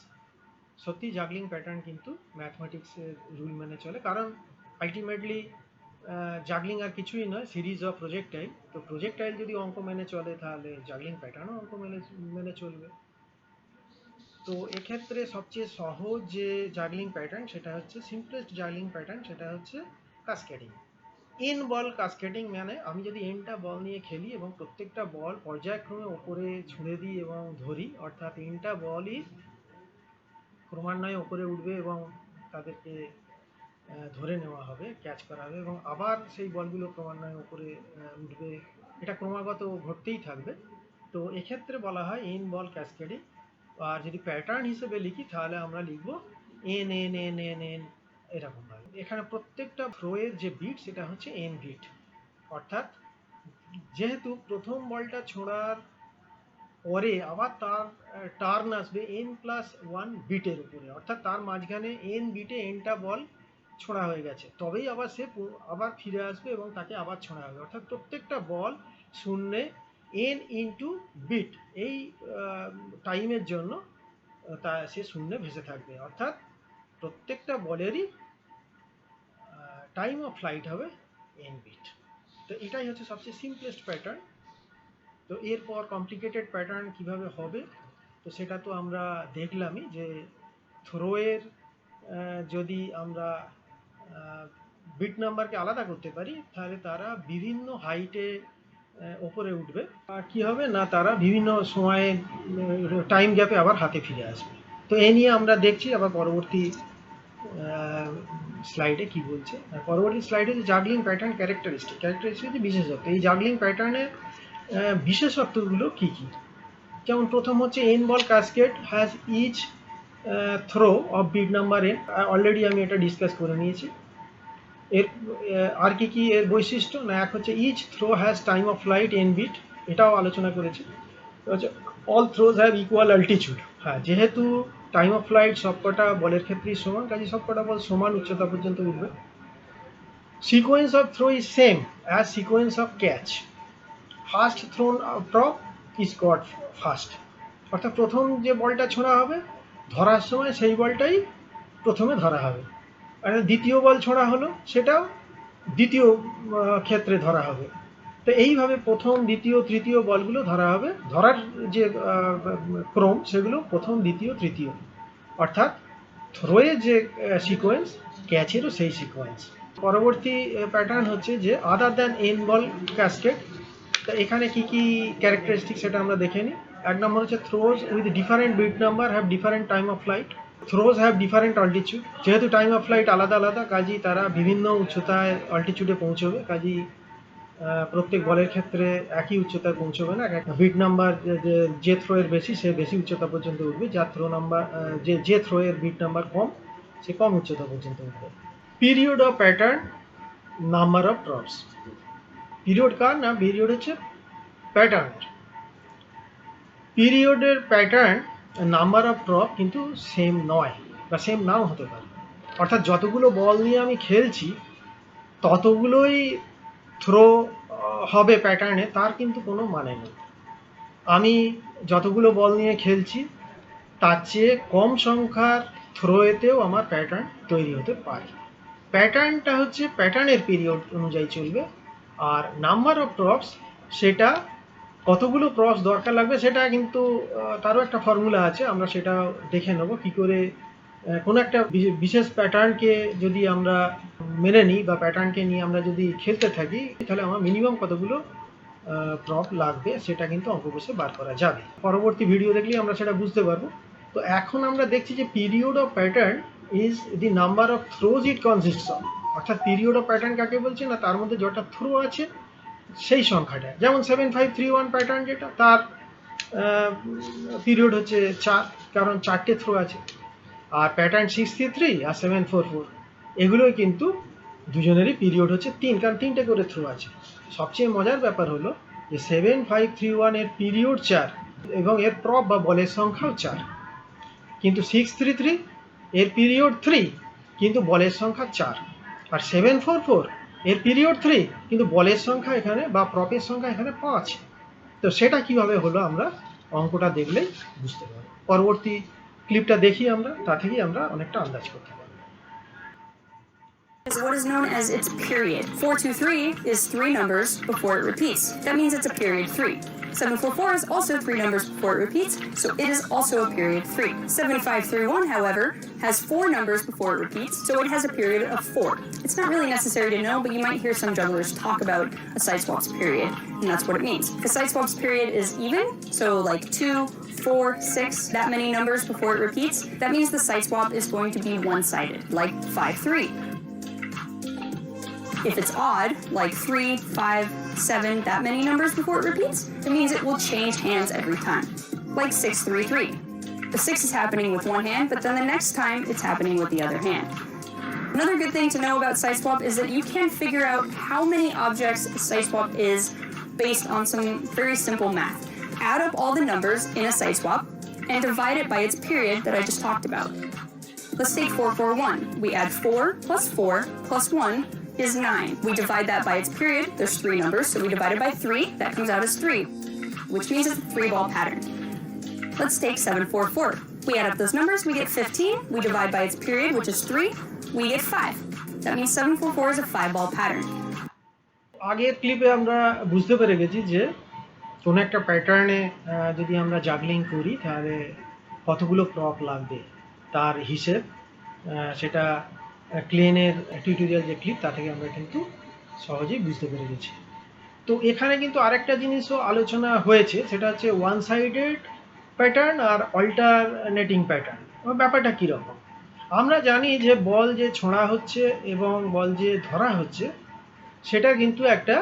সত্যি জাগলিং প্যাটার্ন কিন্তু ম্যাথমেটিক্সের রুল মেনে চলে, কারণ আলটিমেটলি জাগলিং আর কিছুই নয়, সিরিজ অফ প্রজেক্টাইল। তো প্রজেক্টাইল যদি অঙ্ক মেনে চলে, তাহলে জাগলিং প্যাটার্নও অঙ্ক মেনে চলবে। তো এক্ষেত্রে সবচেয়ে সহজ যে জাগলিং প্যাটার্ন, সেটা হচ্ছে সিম্পলেস্ট জাগলিং প্যাটার্ন, সেটা হচ্ছে কাস্কেডিং। এন বল কাস্কেডিং মানে আমি যদি এনটা বল নিয়ে খেলি এবং প্রত্যেকটা বল পর্যায়ক্রমে ওপরে ছুঁড়ে দিই এবং ধরি, অর্থাৎ এনটা বলই ক্রমান্বয়ে ওপরে উঠবে এবং তাদেরকে ধরে নেওয়া হবে, ক্যাচ করা হবে, এবং আবার সেই বলগুলো ক্রমান্বয়ে ওপরে উঠবে। এটা ক্রমাগত ঘটতেই থাকবে। তো এক্ষেত্রে বলা হয় এন বল ক্যাসকেডিং। আর যদি প্যাটার্ন হিসেবে লিখি, তাহলে আমরা লিখব N N N N N, এরকমভাবে। এখানে প্রত্যেকটা থ্রোয়ের যে বিট, সেটা হচ্ছে এন বিট। অর্থাৎ যেহেতু প্রথম বলটা ছোঁড়ার পরে আবার তার টার্ন আসবে n+1 বিটের উপরে, অর্থাৎ তার মাঝখানে n বিটে nটা বল ছোঁড়া হয়ে গেছে, তবেই আবার সে আবার ফিরে আসবে এবং তাকে আবার ছোঁড়া হবে। অর্থাৎ প্রত্যেকটা বল শূন্যে n ইন্টু বিট এই টাইমের জন্য তা সে শূন্যে ভেসে থাকবে, অর্থাৎ প্রত্যেকটা বলেরই টাইম অফ ফ্লাইট হবে n বিট। তো এটাই হচ্ছে সবচেয়ে সিম্পলেস্ট প্যাটার্ন। তো এরপর কমপ্লিকেটেড প্যাটার্ন কিভাবে হবে, তো সেটা তো আমরা দেখলামই যে থ্রোয়ের যদি আমরা বিট নাম্বারকে আলাদা করতে পারি তাহলে তারা বিভিন্ন হাইটে ওপরে উঠবে, আর কী হবে না তারা বিভিন্ন সময়ে টাইম গ্যাপে আবার হাতে ফিরে আসবে। তো এই নিয়ে আমরা দেখছি আবার পরবর্তী স্লাইডে কি বলছে। পরবর্তী স্লাইডে যে জাগলিং প্যাটার্ন ক্যারেক্টারিস্টিক যে বিশেষত্ব, এই জাগলিং প্যাটার্নের বিশেষত্বগুলো কী কী, যেমন প্রথম হচ্ছে n ball cascade has each throw of beat number n, already আমি এটা ডিসকাস করে নিয়েছি। এর আর কি কি এর বৈশিষ্ট্য, না এক হচ্ছে each throw has time of flight n beat, এটাও আলোচনা করেছি। হচ্ছে all throws have equal altitude, হ্যাঁ যেহেতু টাইম অফ ফ্লাইট সবকটা বলের ক্ষেত্রেই সমান, কাজে সবকটা বল সমান উচ্চতা পর্যন্ত উঠবে। Sequence of throw is same as sequence of catch, first thrown drop is got first, অর্থাৎ প্রথম যে বলটা ছোঁড়া হবে ধরার সময় সেই বলটাই প্রথমে ধরা হবে, আর দ্বিতীয় বল ছোঁড়া হলো সেটাও দ্বিতীয় ক্ষেত্রে ধরা হবে। তো এইভাবে প্রথম দ্বিতীয় তৃতীয় বলগুলো ধরা হবে, ধরার যে ক্রম সেগুলো প্রথম দ্বিতীয় তৃতীয়, অর্থাৎ থ্রোয়ের যে সিকোয়েন্স ক্যাচেরও সেই সিকোয়েন্স। পরবর্তী প্যাটার্ন হচ্ছে যে other than N ball cascade, তো এখানে কি কি ক্যারেক্টারিস্টিক সেটা আমরা দেখে নিই। এক নম্বর হচ্ছে throws with different beat number have different time of flight, throws have different altitude, যেহেতু টাইম অফ ফ্লাইট আলাদা আলাদা কাজেই তারা বিভিন্ন উচ্চতায় অল্টিটিউডে পৌঁছবে, কাজেই প্রত্যেক বলের ক্ষেত্রে একই উচ্চতায় পৌঁছবে না, বিট নাম্বার যে থ্রোয়ের বেশি সে বেশি উচ্চতা পর্যন্ত উঠবে, যার থ্রো নাম্বার যে থ্রোয়ের বিট নাম্বার কম সে কম উচ্চতা পর্যন্ত উঠবে। Period of pattern, number of drops, period কার না, পিরিয়ড হচ্ছে প্যাটার্নের, পিরিয়ডের প্যাটার্ন নাম্বার অফ ড্রপ কিন্তু সেম নয় বা সেম নাও হতে পারে, অর্থাৎ যতগুলো বল নিয়ে আমি খেলছি ততগুলোই থ্রো হবে প্যাটার্নে তার কিন্তু কোনো মানে নেই। আমি যতগুলো বল নিয়ে খেলছি তার চেয়ে কম সংখ্যার থ্রোয়েতেও আমার প্যাটার্ন তৈরি হতে পারে। প্যাটার্নটা হচ্ছে প্যাটার্নের পিরিয়ড অনুযায়ী চলবে, আর নাম্বার অফ ড্রপস সেটা কতগুলো ক্রস দরকার লাগবে সেটা কিন্তু তারও একটা ফর্মুলা আছে, আমরা সেটা দেখে নেব কী করে কোনো একটা বিশেষ প্যাটার্নকে যদি আমরা মেনে নিই বা প্যাটার্নকে নিয়ে আমরা যদি খেলতে থাকি তাহলে আমার মিনিমাম কতগুলো ড্রপ লাগবে সেটা কিন্তু অঙ্ক কষে বার করা যাবে। পরবর্তী ভিডিও দেখলেই আমরা সেটা বুঝতে পারবো। তো এখন আমরা দেখছি যে period of pattern is the number of throws it consists of, অর্থাৎ পিরিয়ড অফ প্যাটার্ন কাকে বলছে না, তার মধ্যে যটা থ্রো আছে সেই সংখ্যাটা, যেমন 7531 প্যাটার্ন যেটা তার পিরিয়ড হচ্ছে 4, কারণ 4টে থ্রো আছে, আর প্যাটার্ন 633 আর 744 এগুলোই কিন্তু দুজনেরই পিরিয়ড হচ্ছে 3, কারণ 3টে করে থ্রো আছে। সবচেয়ে মজার ব্যাপার হলো যে 7531 এর পিরিয়ড 4 এবং এর প্রপ বা বলের সংখ্যাও 4, কিন্তু 633 এর পিরিয়ড 3 কিন্তু বলের সংখ্যা 4, আর 744 এর পিরিয়ড 3 কিন্তু বলের সংখ্যা এখানে বা প্রপের সংখ্যা এখানে 5। তো সেটা কিভাবে হলো আমরা অঙ্কটা দেখলেই বুঝতে পারবো। পরবর্তী ক্লিপটা দেখি আমরা, তা থেকেই আমরা অনেকটা আন্দাজ করতে পারবো। Is what is known as its period. 423 is 3 numbers before it repeats. That means it's a period 3. 744 is also 3 numbers before it repeats, so it is also a period 3. 7531, however, has 4 numbers before it repeats, so it has a period of 4. It's not really necessary to know, but you might hear some jugglers talk about a side swap's period, and that's what it means. The side swap's period is even, so like 2, 4, 6, that many numbers before it repeats. That means the side swap is going to be one-sided, like 5-3. If it's odd, like 3, 5, 7, that many numbers before it repeats, it means it will change hands every time, like 6-3-3. The 6 is happening with one hand, but then the next time it's happening with the other hand. Another good thing to know about side swap is that you can figure out how many objects a side swap is based on some very simple math. Add up all the numbers in a side swap and divide it by its period that I just talked about. Let's take 441. We add 4 plus 1 is 9. We divide that by its period. There's 3 numbers, so we divide it by 3. That comes out as 3, which means it's a 3-ball pattern. Let's take 744. We add up those numbers, we get 15. We divide by its period, which is 3. We get 5. That means 744 is a 5-ball pattern. আগের ক্লিপে আমরা বুঝতে পেরে গেছি যে কোনো একটা প্যাটার্নে যদি আমরা জাগলিং করি তাহলে কতগুলো প্রপ লাগবে তার হিসেব সেটা ক্লেনের টিউটোরিয়াল যে ক্লিপ তা থেকে আমরা কিন্তু সহজেই বুঝতে পেরে গেছি। তো এখানে কিন্তু আরেকটা জিনিসও আলোচনা হয়েছে, সেটা হচ্ছে ওয়ান সাইডেড প্যাটার্ন আর অল্টারনেটিং প্যাটার্ন। ব্যাপারটা কীরকম? আমরা জানি যে বল যে ছোঁড়া হচ্ছে এবং বল যে ধরা হচ্ছে সেটা কিন্তু একটা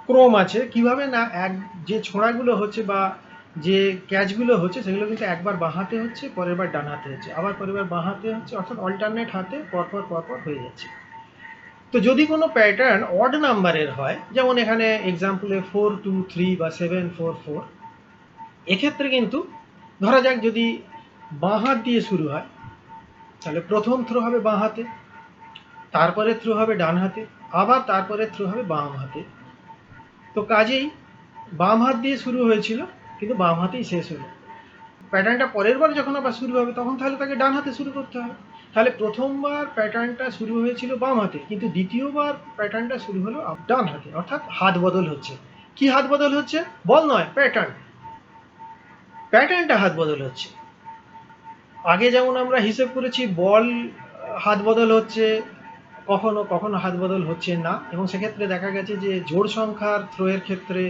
ক্রম আছে। কিভাবে না, যে ছোঁড়াগুলো হচ্ছে বা যে ক্যাচগুলো হচ্ছে সেগুলো কিন্তু একবার বাঁ হাতে হচ্ছে, পরের বার ডান হাতে হচ্ছে, আবার পরের বার বাঁ হাতে হচ্ছে, অর্থাৎ অল্টারনেট হাতে পরপর হয়ে যাচ্ছে। তো যদি কোনো প্যাটার্ন অড নাম্বারের হয়, যেমন এখানে এক্সাম্পলে 4 2 3 বা 7 4 4, এক্ষেত্রে কিন্তু ধরা যাক যদি বাঁ হাত দিয়ে শুরু হয় তাহলে প্রথম থ্রো হবে বাঁ হাতে, তারপরে থ্রো হবে ডান হাতে, আবার তারপরে থ্রো হবে বাম হাতে। তো কাজেই বাম হাত দিয়ে শুরু হয়েছিল কিন্তু বাম হাতেই শেষ হলো। প্যাটার্নটা পরের বার যখন আবার শুরু হবে তখন তাহলে তাকে ডান হাতে শুরু করতে হবে। তাহলে প্রথমবার প্যাটার্নটা শুরু হয়েছিল বাম হাতে, কিন্তু দ্বিতীয়বার প্যাটার্নটা শুরু হলো ডান হাতে, অর্থাৎ হাত বদল হচ্ছে। কি হাত বদল হচ্ছে? বল নয়, প্যাটার্নটা হাত বদল হচ্ছে। আগে যেমন আমরা হিসেব করেছি বল হাত বদল হচ্ছে, কখনো কখনো হাত বদল হচ্ছে না, এবং সেক্ষেত্রে দেখা গেছে যে জোড় সংখ্যার থ্রোয়ের ক্ষেত্রে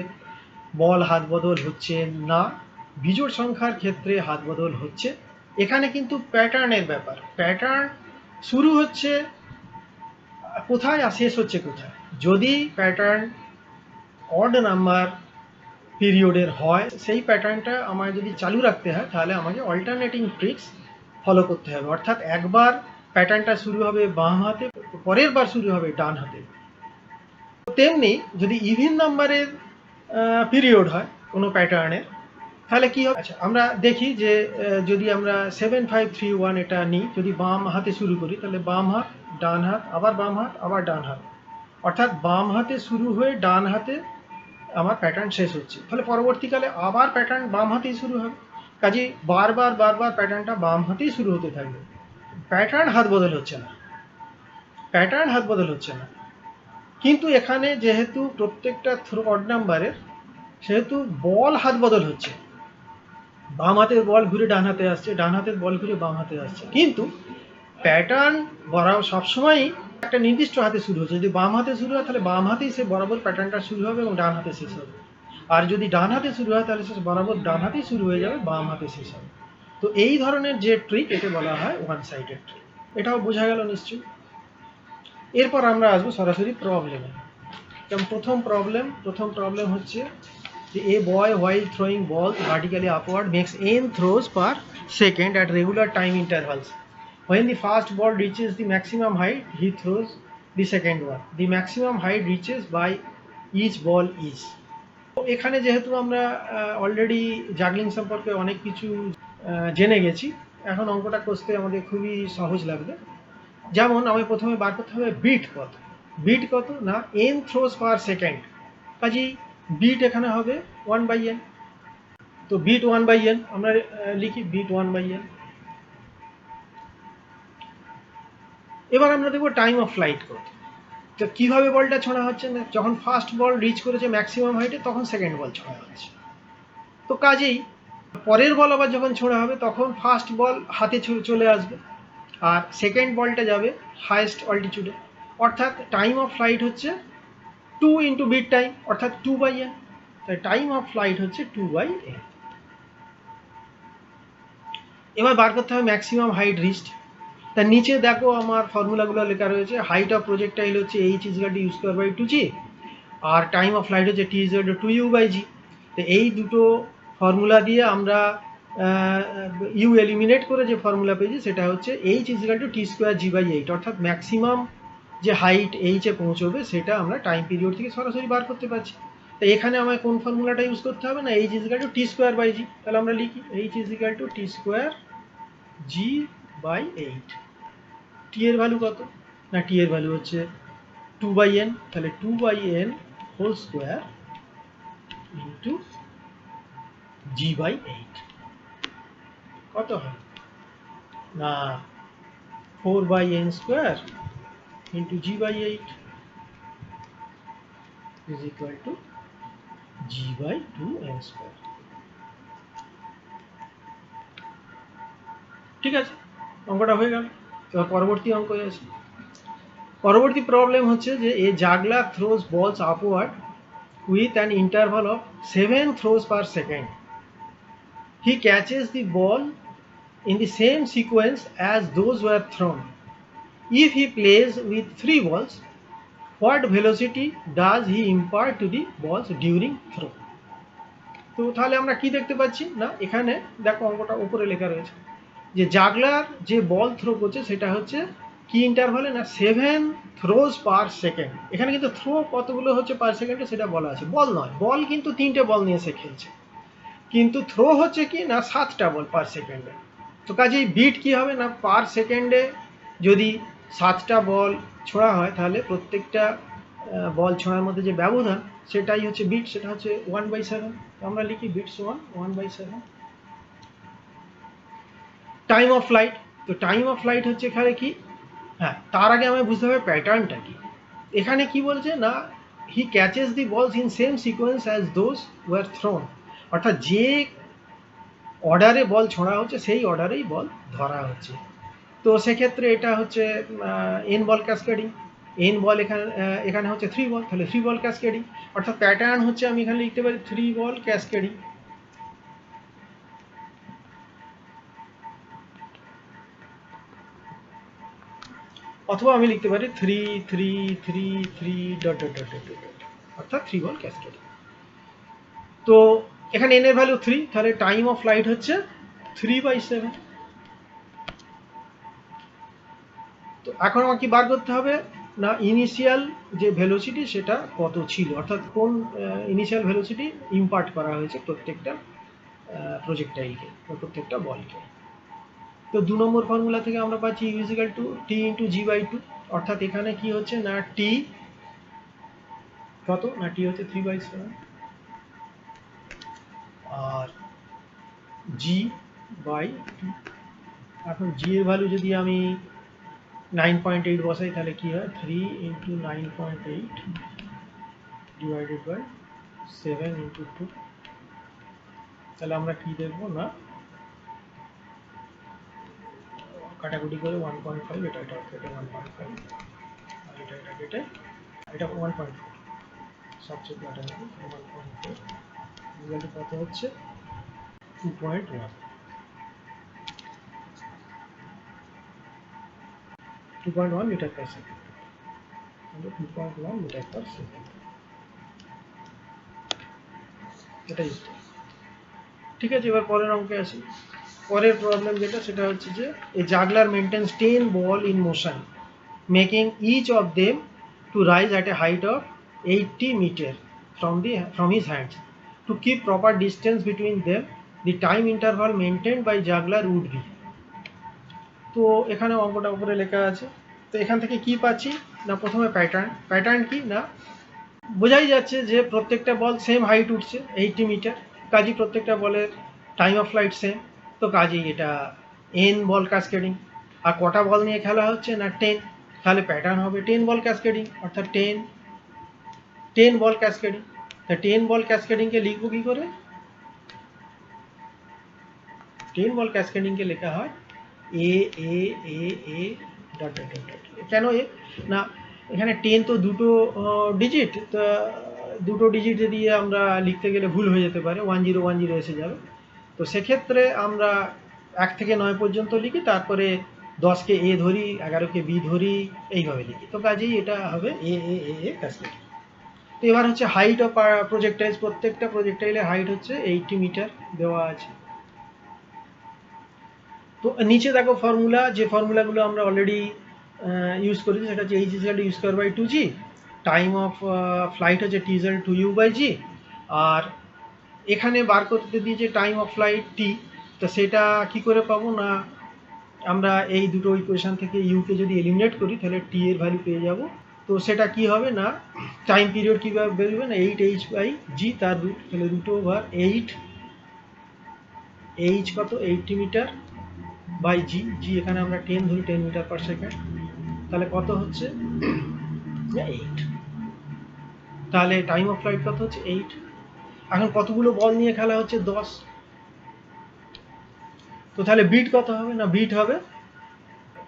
বল হাত বদল হচ্ছে না, বিজোড় সংখ্যার ক্ষেত্রে হাত বদল হচ্ছে। এখানে কিন্তু প্যাটার্নের ব্যাপার, প্যাটার্ন শুরু হচ্ছে কোথায় আর শেষ হচ্ছে কোথায়। যদি প্যাটার্ন অড নাম্বার পিরিয়ডের হয়, সেই প্যাটার্নটা আমায় যদি চালু রাখতে হয় তাহলে আমাকে অল্টারনেটিং ট্রিক্স ফলো করতে হবে, অর্থাৎ একবার প্যাটার্নটা শুরু হবে বাম হাতে, পরের বার শুরু হবে ডান হাতে। তেমনি যদি ইভেন নাম্বারের পিরিয়ড হয় কোনো প্যাটার্নের তাহলে কী হবে? আচ্ছা, আমরা দেখি যে যদি আমরা 7 5 3 1 এটা নিই, যদি বাম হাতে শুরু করি তাহলে বাম হাত, ডান হাত, আবার বাম হাত, আবার ডান হাত, অর্থাৎ বাম হাতে শুরু হয়ে ডান হাতে আমার প্যাটার্ন শেষ হচ্ছে। তাহলে পরবর্তীকালে আবার প্যাটার্ন বাম হাতেই শুরু হবে। কাজেই বারবার প্যাটার্নটা বাম হাতেই শুরু হতে থাকবে। প্যাটার্ন হাত বদল হচ্ছে না, কিন্তু এখানে যেহেতু প্রত্যেকটা থ্রো অড নাম্বারের, সেহেতু বল হাত বদল হচ্ছে। বাম হাতের বল ঘুরে ডান হাতে আসছে, ডান হাতের বল ঘুরে বাম হাতে আসছে, কিন্তু প্যাটার্ন বরাবর সবসময়ই একটা নির্দিষ্ট হাতে শুরু হচ্ছে। যদি বাম হাতে শুরু হয় তাহলে বাম হাতেই সে বরাবর প্যাটার্নটা শুরু হবে এবং ডান হাতে শেষ হবে, আর যদি ডান হাতে শুরু হয় তাহলে সে বরাবর ডান হাতেই শুরু হয়ে যাবে, বাম হাতে শেষ হবে। তো এই ধরনের যে ট্রিক, একে বলা হয় ওয়ান সাইডেড ট্রিক। এটাও বোঝা গেল নিশ্চয়ই। এরপর আমরা আসবো সরাসরি প্রবলেমে। যেমন প্রথম প্রবলেম হচ্ছে যে a boy while throwing balls vertically upward makes n throws per second at regular time intervals. When the first ball reaches the maximum height, he throws the second one. The maximum height reaches by each ball is. এখানে যেহেতু আমরা already juggling সম্পর্কে অনেক কিছু জেনে গেছি, এখন অঙ্কটা কষতে আমাদের খুবই সহজ লাগবে। যেমন আমি প্রথমে বার করতে হবে বিট কত না n থ্রোস পার সেকেন্ড, কাজেই বিট এখানে হবে 1/n। তো বিট 1/n আমরা লিখি, বিট 1/n। এবার আমরা দেখবো টাইম অফ ফ্লাইট কত। তো কীভাবে বলটা ছোঁড়া হচ্ছে না, যখন ফার্স্ট বল রিচ করেছে ম্যাক্সিমাম হাইটে তখন সেকেন্ড বল ছোঁড়া হচ্ছে। তো কাজেই পরের বল আবার যখন ছোঁড়া হবে তখন ফার্স্ট বল হাতে চলে আসবে আর সেকেন্ড বলটা যাবে হাইয়েস্ট অল্টিটিউডে, অর্থাৎ টাইম অফ ফ্লাইট হচ্ছে 2 ইন্টু বিট টাইম, অর্থাৎ 2/n। তাই টাইম অফ ফ্লাইট হচ্ছে 2/n। এবার বার করতে হবে ম্যাক্সিমাম হাইট রিচড। তার নিচে দেখো আমার ফর্মুলাগুলো লেখা রয়েছে। হাইট অফ প্রজেক্টাইল হচ্ছে h = u²/2g, আর টাইম অফ ফ্লাইট হচ্ছে t = 2u/g। তো এই দুটো ফর্মুলা দিয়ে আমরা ইউ এলিমিনেট করে যে ফর্মুলা পেয়েছি সেটা হচ্ছে h = t²g/8, অর্থাৎ ম্যাক্সিমাম যে হাইট এইচে পৌঁছবে সেটা আমরা টাইম পিরিয়ড থেকে সরাসরি বার করতে পারছি। তাই এখানে আমায় কোন ফর্মুলাটা ইউজ করতে হবে না, h = t²/g। তাহলে আমরা লিখি h = t²g/8। টি এর ভ্যালু কত না, টি এর ভ্যালু হচ্ছে 2/n, তাহলে 2/n whole square into g/8 কত হয় না 4/n² into g/8 is equal to g/2n²। ঠিক আছে, অঙ্কটা হয়ে গেল। এবার পরবর্তী অঙ্কে আসি। পরবর্তী প্রবলেম হচ্ছে যে এ জাগলার থ্রোজ বলস upward with an interval of 7 throws per second. He catches the ball in the same sequence as those were thrown. If he plays with 3 balls, what velocity does he impart to the balls during throw? তো তাহলে আমরা কি দেখতে পাচ্ছি না, এখানে দেখো অঙ্কটা উপরে লেখা রয়েছে যে জাগলার যে বল থ্রো করছে সেটা হচ্ছে কি ইন্টারভালে না 7 থ্রোজ পার সেকেন্ড। এখানে কিন্তু থ্রো কতগুলো হচ্ছে পার সেকেন্ডে সেটা বলা আছে, বল নয়, বল কিন্তু 3টে বল নিয়ে সে খেলছে, কিন্তু থ্রো হচ্ছে কি না 7টা বল পার সেকেন্ডে। তো কাজেই বিট কি হবে না পার সেকেন্ডে যদি 7টা বল ছোড়া হয় তাহলে প্রত্যেকটা বল ছোড়ার মধ্যে যে ব্যবধান সেটাই হচ্ছে বিট, সেটা হচ্ছে 1/7। আমরা লিখি বিটস 1/7। টাইম অফ ফ্লাইট, তো টাইম অফ ফ্লাইট হচ্ছে এখানে কি, হ্যাঁ তার আগে আমায় বুঝতে হবে প্যাটার্নটা কি। এখানে কি বলছে না he catches the balls in same sequence as those were thrown, অর্থাৎ যে অর্ডারে বল ছোঁড়া হচ্ছে সেই অর্ডারেই বল ধরা হচ্ছে। তো সেক্ষেত্রে এটা হচ্ছে এন বল ক্যাসকেডিং, এন বল এখানে হচ্ছে 3 বল, তাহলে 3 বল ক্যাসকেডিং, অর্থাৎ প্যাটার্ন হচ্ছে আমি এখানে লিখতে পারি 3 বল ক্যাসকেডিং। অথবা আমি লিখতে পারি 3 অর্থাৎ 3 বল ক্যাসকেডিং। তো এখানে এন এর ভ্যালু 3, তাহলে টাইম অফ ফ্লাইট হচ্ছে 3/7। তো এখন আমাকে কি বার করতে হবে না ইনিশিয়াল যে ভেলোসিটি সেটা কত ছিল, অর্থাৎ কোন ইনিশিয়াল ভেলোসিটি ইম্পার্ট করা হয়েছে প্রত্যেকটা প্রজেক্টাইলকে বা প্রত্যেকটা বলকে। তো 2 নম্বর ফর্মুলা থেকে আমরা পাচ্ছি u = t × g/2, অর্থাৎ এখানে কি হচ্ছে না t কত না t হচ্ছে 3/7 আর g/2। এখন g এর ভ্যালু যদি আমি 9.8 বসাই তাহলে কি হয় 3 × 9.8 ডিভাইডেড বাই 7 × 2। তাহলে আমরা কি দেখবো না কাটাকুটি করে 1.5, এটা কেটে 1.5 আর এটা কেটে এটা 1.4, সবচেয়ে কাটা যাবে 1.4 ইকুয়াল কত হচ্ছে 2.1 metre per second, 2.1 metre per second, এটাই উত্তর। ঠিক আছে, এবার পরের অঙ্কে আসি। পরের প্রবলেম যেটা সেটা হচ্ছে যে a juggler maintains 10 ball in motion making each of them to rise at a height of 80 metre from his hands. To keep proper distance between them, the time interval maintained by juggler would be. তো এখানে অঙ্কটা উপরে লেখা আছে। তো এখান থেকে কি পাচ্ছি না প্রথমে প্যাটার্ন কি না বোঝাই যাচ্ছে যে প্রত্যেকটা বল সেম হাইট উঠছে 80 মিটার, কাজেই প্রত্যেকটা বলের টাইম অফ ফ্লাইট সেম, তো কাজেই এটা এন বল ক্যাসকেডিং। আর কটা বল নিয়ে খেলা হচ্ছে না 10, তাহলে প্যাটার্ন হবে 10 বল ক্যাসকেডিং, অর্থাৎ 10 বল ক্যাসকেডিং। তা 10 বল ক্যাসকেডিংকে লিখবো কি করে, 10 বল ক্যাসকেডিংকে লেখা হয় A A A A dot dot dot dot. কেন এ না এখানে 10 তো দুটো ডিজিট, তা দুটো ডিজিট দিয়ে আমরা লিখতে গেলে ভুল হয়ে যেতে পারে, 1010 এসে যাবে। তো সেক্ষেত্রে আমরা 1 থেকে 9 পর্যন্ত লিখি, তারপরে 10কে এ ধরি, 11কে বি ধরি, এইভাবে লিখি। তো কাজেই এটা হবে এ এ এ এ ক্যাসকেডিং। তো এবার হচ্ছে হাইট অফ প্রজেক্টাইলস, প্রত্যেকটা প্রজেক্টাইলের হাইট হচ্ছে 80 মিটার দেওয়া আছে। তো নিচে দেখো ফর্মুলা, যে ফর্মুলাগুলো আমরা অলরেডি ইউজ করেছি সেটা হচ্ছে h = u²/2g, time of flight হচ্ছে t = 2u/g, আর এখানে বার করতে দিয়েছে টাইম অফ ফ্লাইট t। তো সেটা কি করে পাবো না আমরা এই দুটো ইকুয়েশন থেকে ইউকে যদি এলিমিনেট করি তাহলে টি এর ভ্যালু পেয়ে যাব। তো সেটা কি হবে না টাইম পিরিয়ড কীভাবে বেরোবে না 8h/g, তার রুট, তাহলে √8, h কত 80 মিটার বাই জি, জি এখানে আমরা 10 ধরি, 10 মিটার পার সেকেন্ড, তাহলে কত হচ্ছে 8। তাহলে টাইম অফ ফ্লাইট কত হচ্ছে 8। এখন কতগুলো বল নিয়ে খেলা হচ্ছে 10, তো তাহলে বিট কত হবে, না বিট হবে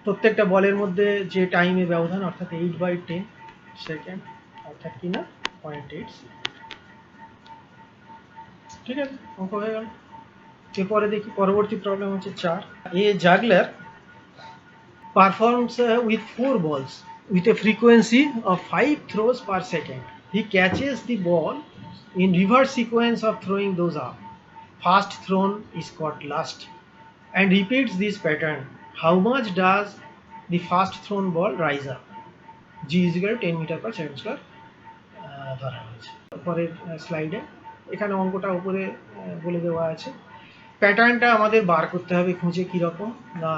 প্রত্যেকটা বলের মধ্যে যে টাইমের ব্যবধান, অর্থাৎ 8/10 সেকেন্ড, অর্থাৎ কি না 0.8। ঠিক আছে, অঙ্ক হয়ে গেল। এরপরে দেখি পরবর্তী প্রবলেম হচ্ছে 4। এ জাগলার performs with 4 balls with a frequency of 5 throws per second. He catches the ball in reverse sequence of throwing those up. First thrown is caught last and repeats this pattern. How much does the first thrown ball rise up? G is equal to 10 meter per second square ধরা হয়েছে। পরের স্লাইডে এখানে অঙ্কটা উপরে বলে দেওয়া আছে। প্যাটার্নটা আমাদের বার করতে হবে খুঁজে কীরকম, না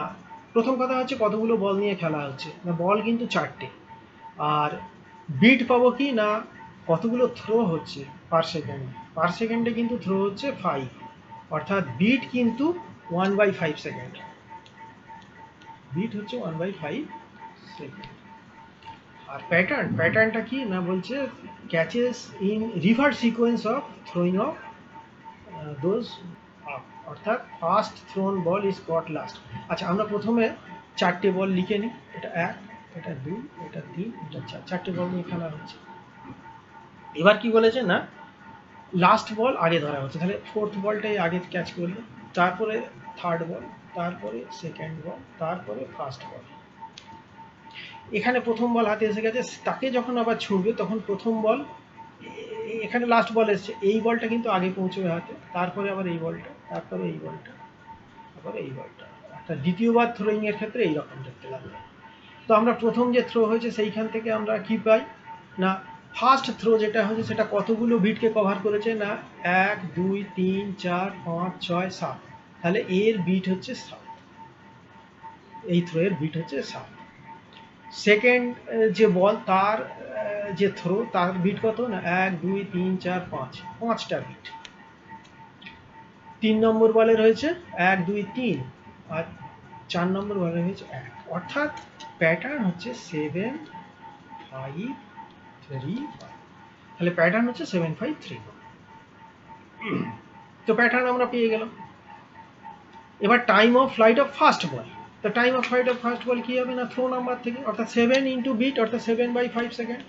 প্রথম কথা হচ্ছে কতগুলো বল নিয়ে খেলা হচ্ছে, না বল কিন্তু 4টে, আর বিট পাবো কি না কতগুলো থ্রো হচ্ছে পার সেকেন্ডে কিন্তু থ্রো হচ্ছে 5, অর্থাৎ বিট কিন্তু 1/5 সেকেন্ড, বিট হচ্ছে 1/5 সেকেন্ড। আর প্যাটার্নটা কি না বলছে catches in reverse sequence of throwing of those up, অর্থাৎ first thrown ball is caught last. আচ্ছা আমরা প্রথমে 4টে বল লিখে নিই, এটা 1, এটা 2, এটা 3, এটা 4, 4টে বল নিয়ে খেলা হচ্ছে। এবার কি বলেছে না লাস্ট বল আগে ধরা হচ্ছে, তাহলে ফোর্থ বলটাই আগে ক্যাচ করলো, তারপরে থার্ড বল, তারপরে সেকেন্ড বল, তারপরে ফার্স্ট বল। এখানে প্রথম বল হাতে এসে গেছে, তাকে যখন আবার ছুঁড়বে তখন প্রথম বল, এখানে লাস্ট বল এসছে, এই বলটা কিন্তু আগে পৌঁছবে হাতে, তারপরে আবার এই বলটা, তারপরে এই বলটা, তারপরে এই বলটা, অর্থাৎ দ্বিতীয়বার থ্রোয়িং এর ক্ষেত্রে এইরকম দেখতে লাগবে। তো আমরা প্রথম যে থ্রো হয়েছে সেইখান থেকে আমরা কি পাই, না ফার্স্ট থ্রো যেটা হয়েছে সেটা কতগুলো বিটকে কভার করেছে, না 1 2 3 4 5 6 7, তাহলে এর বিট হচ্ছে 7, এই থ্রো এর বিট হচ্ছে 7। সেকেন্ড যে বল তার যে থ্রো তার বিট কত, না 1 2 3 4 5, 5টা বিট। 3 নম্বর বলের হয়েছে 1 2 3, আর 4 নম্বর বলের হয়েছে 1, অর্থাৎ প্যাটার্ন হচ্ছে 7 5 3 5, তাহলে প্যাটার্ন হচ্ছে 7 5 3 1। তো প্যাটার্ন আমরা পেয়ে গেলাম। এবার time of flight of first ball, তো time of flight of first ball কি হবে, না থ্রো নাম্বার থেকে, অর্থাৎ 7 ইন্টু বিট, অর্থাৎ 7/5 সেকেন্ড,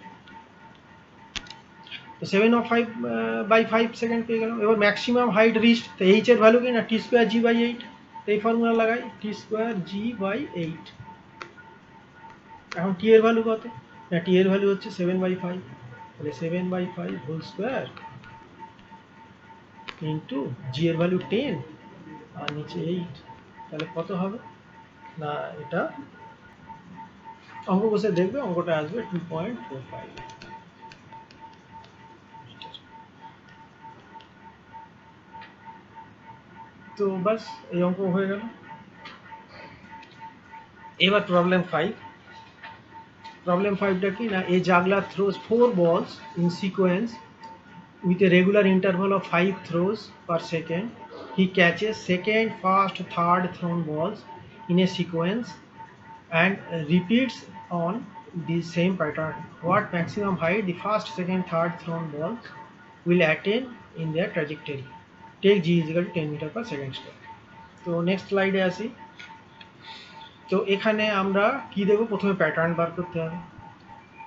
তো 7/5 সেকেন্ড পেয়ে গেলাম। এবার ম্যাক্সিমাম হাইট রিস্ট, তো এইচ এর ভ্যালু কি না T²G/8, এই ফর্মুলা লাগাই T²G/8। এখন টি এর ভ্যালু কত, না টি এর ভ্যালু হচ্ছে 7/5, তাহলে 7/5 হোল স্কোয়ার ইন্টু জি এর ভ্যালু 10 আর নিচে 8, তাহলে কত হবে, না এটা অঙ্ক বসে দেখবে অঙ্কটা আসবে 2.45। তো বাস এই অঙ্ক হয়ে গেল। এবার প্রবলেম 5। প্রবলেম 5টা কি না, এ জাগলার throws 4 balls in sequence with a regular interval of 5 throws per second. He catches second, first, third thrown balls in a sequence and repeats on the same pattern. What maximum height the first, second, third thrown balls will attain in their trajectory? Take G is equal to 10 meter per second square. তো next স্লাইডে আসি। তো এখানে আমরা কি দেবো, প্রথমে pattern বার করতে হবে।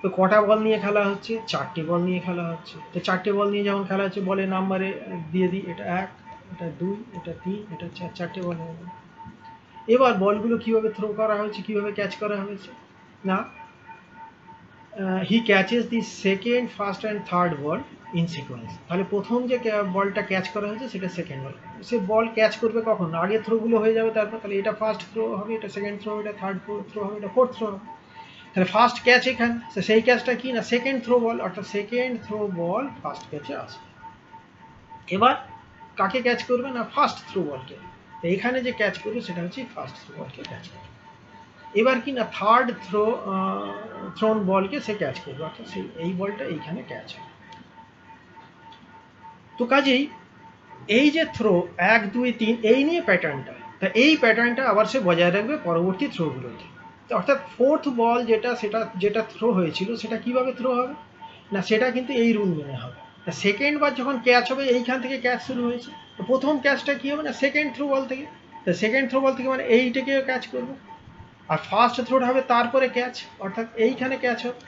তো কটা বল নিয়ে খেলা হচ্ছে, 4টে বল নিয়ে খেলা হচ্ছে। তো 4টে বল নিয়ে যেমন খেলা হচ্ছে বলের নাম্বারে দিয়ে দিই, এটা 1, এটা 2, এটা 3, এটা 4, 4টে বল হয়ে গেল। এবার বলগুলো কিভাবে থ্রো করা হয়েছে, কিভাবে ক্যাচ করা হয়েছে, না he catches the second, first and third ball in sequence. তাহলে প্রথম যে বলটা ক্যাচ করা হয়েছে সেটা সেকেন্ড বল, সে বল ক্যাচ করবে কখন, আগে থ্রোগুলো হয়ে যাবে, তারপর তাহলে এটা ফার্স্ট থ্রো হবে, এটা সেকেন্ড থ্রো, এটা থার্ড থ্রো হবে, এটা ফোর্থ থ্রো হবে। তাহলে ফার্স্ট ক্যাচ এখানে, সেই ক্যাচটা কি না সেকেন্ড থ্রো বল, অর্থাৎ সেকেন্ড থ্রো বল ফার্স্ট ক্যাচে আসবে। এবার কাকে ক্যাচ করবে, না ফার্স্ট থ্রো বলকে, তো এখানে যে ক্যাচ করবে সেটা হচ্ছে ফার্স্ট থ্রো বলকে ক্যাচ করবে। এবার কি না থার্ড থ্রোন বলকে সে ক্যাচ করবে, অর্থাৎ সেই এই বলটা এইখানে ক্যাচ হবে। তো কাজেই এই যে থ্রো 1 2 3 এই নিয়ে প্যাটার্নটা, তা এই প্যাটার্নটা আবার সে বজায় রাখবে পরবর্তী থ্রোগুলোতে। তো অর্থাৎ ফোর্থ বল যেটা থ্রো হয়েছিল সেটা কিভাবে থ্রো হবে না, সেটা কিন্তু এই রুল মেনে হবে। তা সেকেন্ড বার যখন ক্যাচ হবে এইখান থেকে ক্যাচ শুরু হয়েছে, তো প্রথম ক্যাচটা কী হবে না সেকেন্ড থ্রো বল থেকে, তা সেকেন্ড থ্রো বল থেকে মানে এইটাকে ক্যাচ করবে, আর ফার্স্ট থ্রোটা হবে তারপরে ক্যাচ, অর্থাৎ এইখানে ক্যাচ হবে।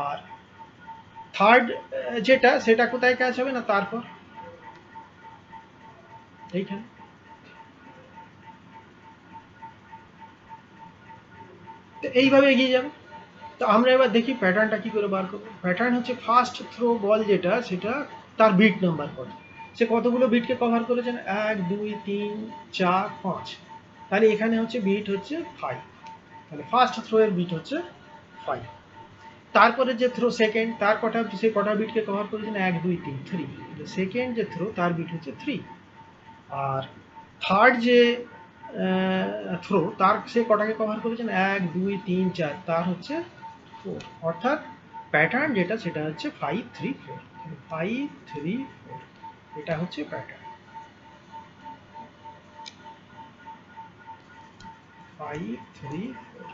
আর থার্ড সেটা কোথায় ক্যাচ হবে না তারপর এইখানে। তো এইভাবে এগিয়ে যাবে। তো আমরা এবার দেখি প্যাটার্নটা কী করে বার করবো। প্যাটার্ন হচ্ছে ফার্স্ট থ্রো বল সেটা তার বিট নাম্বার কত, সে কতগুলো বিটকে কভার করেছেন, 1 2 3 4 5, তাহলে এখানে হচ্ছে বিট হচ্ছে 5, তাহলে ফার্স্ট থ্রো এর বিট হচ্ছে 5। তারপরে যে থ্রো সেকেন্ড তার সে কটা বিটকে কভার করেছেন, 1 2 3 3, সেকেন্ড যে থ্রো তার বিট হচ্ছে 3। আর থার্ড যে থ্রো তার সে কটাকে কভার করেছেন, 1 2 3 4, তার হচ্ছে 4, অর্থাৎ প্যাটার্ন সেটা হচ্ছে 5 3 4, 5 3 4, এটা হচ্ছে প্যাটার্ন 5 3 4,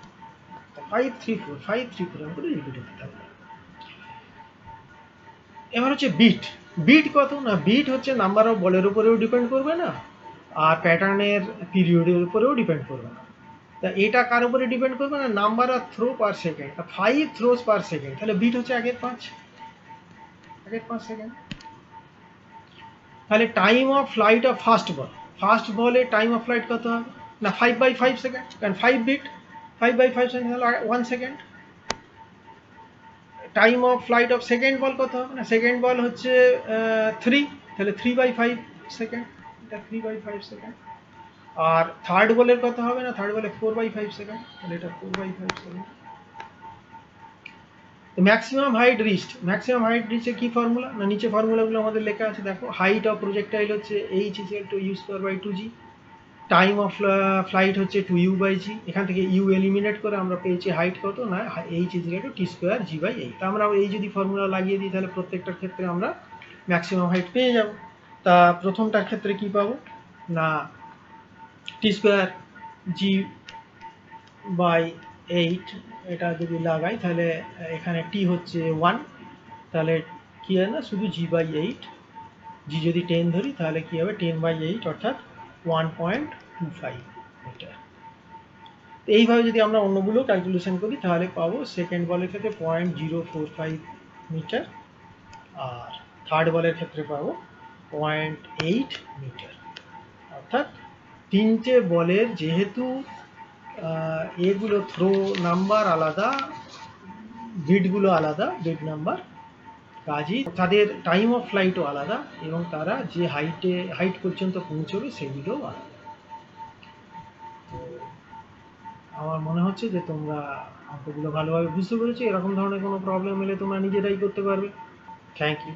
5 3 4 5 3 4 করে রিপিট হতে থাকবে। এবার হচ্ছে বিট। বিট কত না, বিট হচ্ছে নাম্বার অফ বলের উপরেও ডিপেন্ড করবে না, আর প্যাটার্নের পিরিয়ডের উপরেও ডিপেন্ড করবে না। তা এটা কার উপরে ডিপেন্ড করবে না, number of throw per second, 5 throws per second, তাহলে বিট হচ্ছে আগের 5 সেকেন্ড। তাহলে time of flight of first বলের টাইম অফ ফ্লাইট কত হবে না, 5/5 সেকেন্ড, কারণ 5 বিট, 5/5 সেকেন্ড হলো 1 second. Time of flight of second বল কত হবে না, সেকেন্ড বল হচ্ছে 3, তাহলে 3/5 সেকেন্ড, এটা 3/5 সেকেন্ড। আর থার্ড বলের কত হবে না, থার্ড বলে 4/5 সেকেন্ড, তাহলে এটা 4/5 সেকেন্ড। ম্যাক্সিমাম হাইট রিচের কি ফর্মুলা না, নিচে ফর্মুলাগুলো আমাদের লেখা আছে দেখো। হাইট অফ প্রজেক্টাইল হচ্ছে h=u²/2g, টাইম অফ ফ্লাইট হচ্ছে 2u/g, এখান থেকে ইউ এলিমিনেট করে আমরা পেয়েছি হাইট কত না h=t²g/8। তা আমরা এই যদি ফর্মুলা লাগিয়ে দিই তাহলে প্রত্যেকটার ক্ষেত্রে আমরা ম্যাক্সিমাম হাইট পেয়ে যাব। তা প্রথমটার ক্ষেত্রে কি পাবো না, t²g/8, এটা যদি লাগাই তাহলে এখানে t হচ্ছে 1, তাহলে কি হয় না শুধু g/8, g যদি 10 ধরি তাহলে কি হবে 10/8, অর্থাৎ 1.25 মিটার। এইভাবে যদি আমরা অন্যগুলো ক্যালকুলেশন করি তাহলে পাবো সেকেন্ড বলের ক্ষেত্রে 0.045 মিটার, আর থার্ড বলের ক্ষেত্রে পাবো 0.8 মিটার। অর্থাৎ তিনটে বলের যেহেতু এগুলো থ্রো নাম্বার আলাদা, বিটগুলো আলাদা, বিট নাম্বার, কাজেই তাদের টাইম অফ ফ্লাইটও আলাদা, এবং তারা যে হাইট পর্যন্ত পৌঁছবে সেগুলোও আলাদা। তো আমার মনে হচ্ছে যে তোমরা অঙ্কগুলো ভালোভাবে বুঝতে পেরেছো। এরকম ধরনের কোনো প্রবলেম এলে তোমরা নিজেরাই করতে পারবে। Thank you.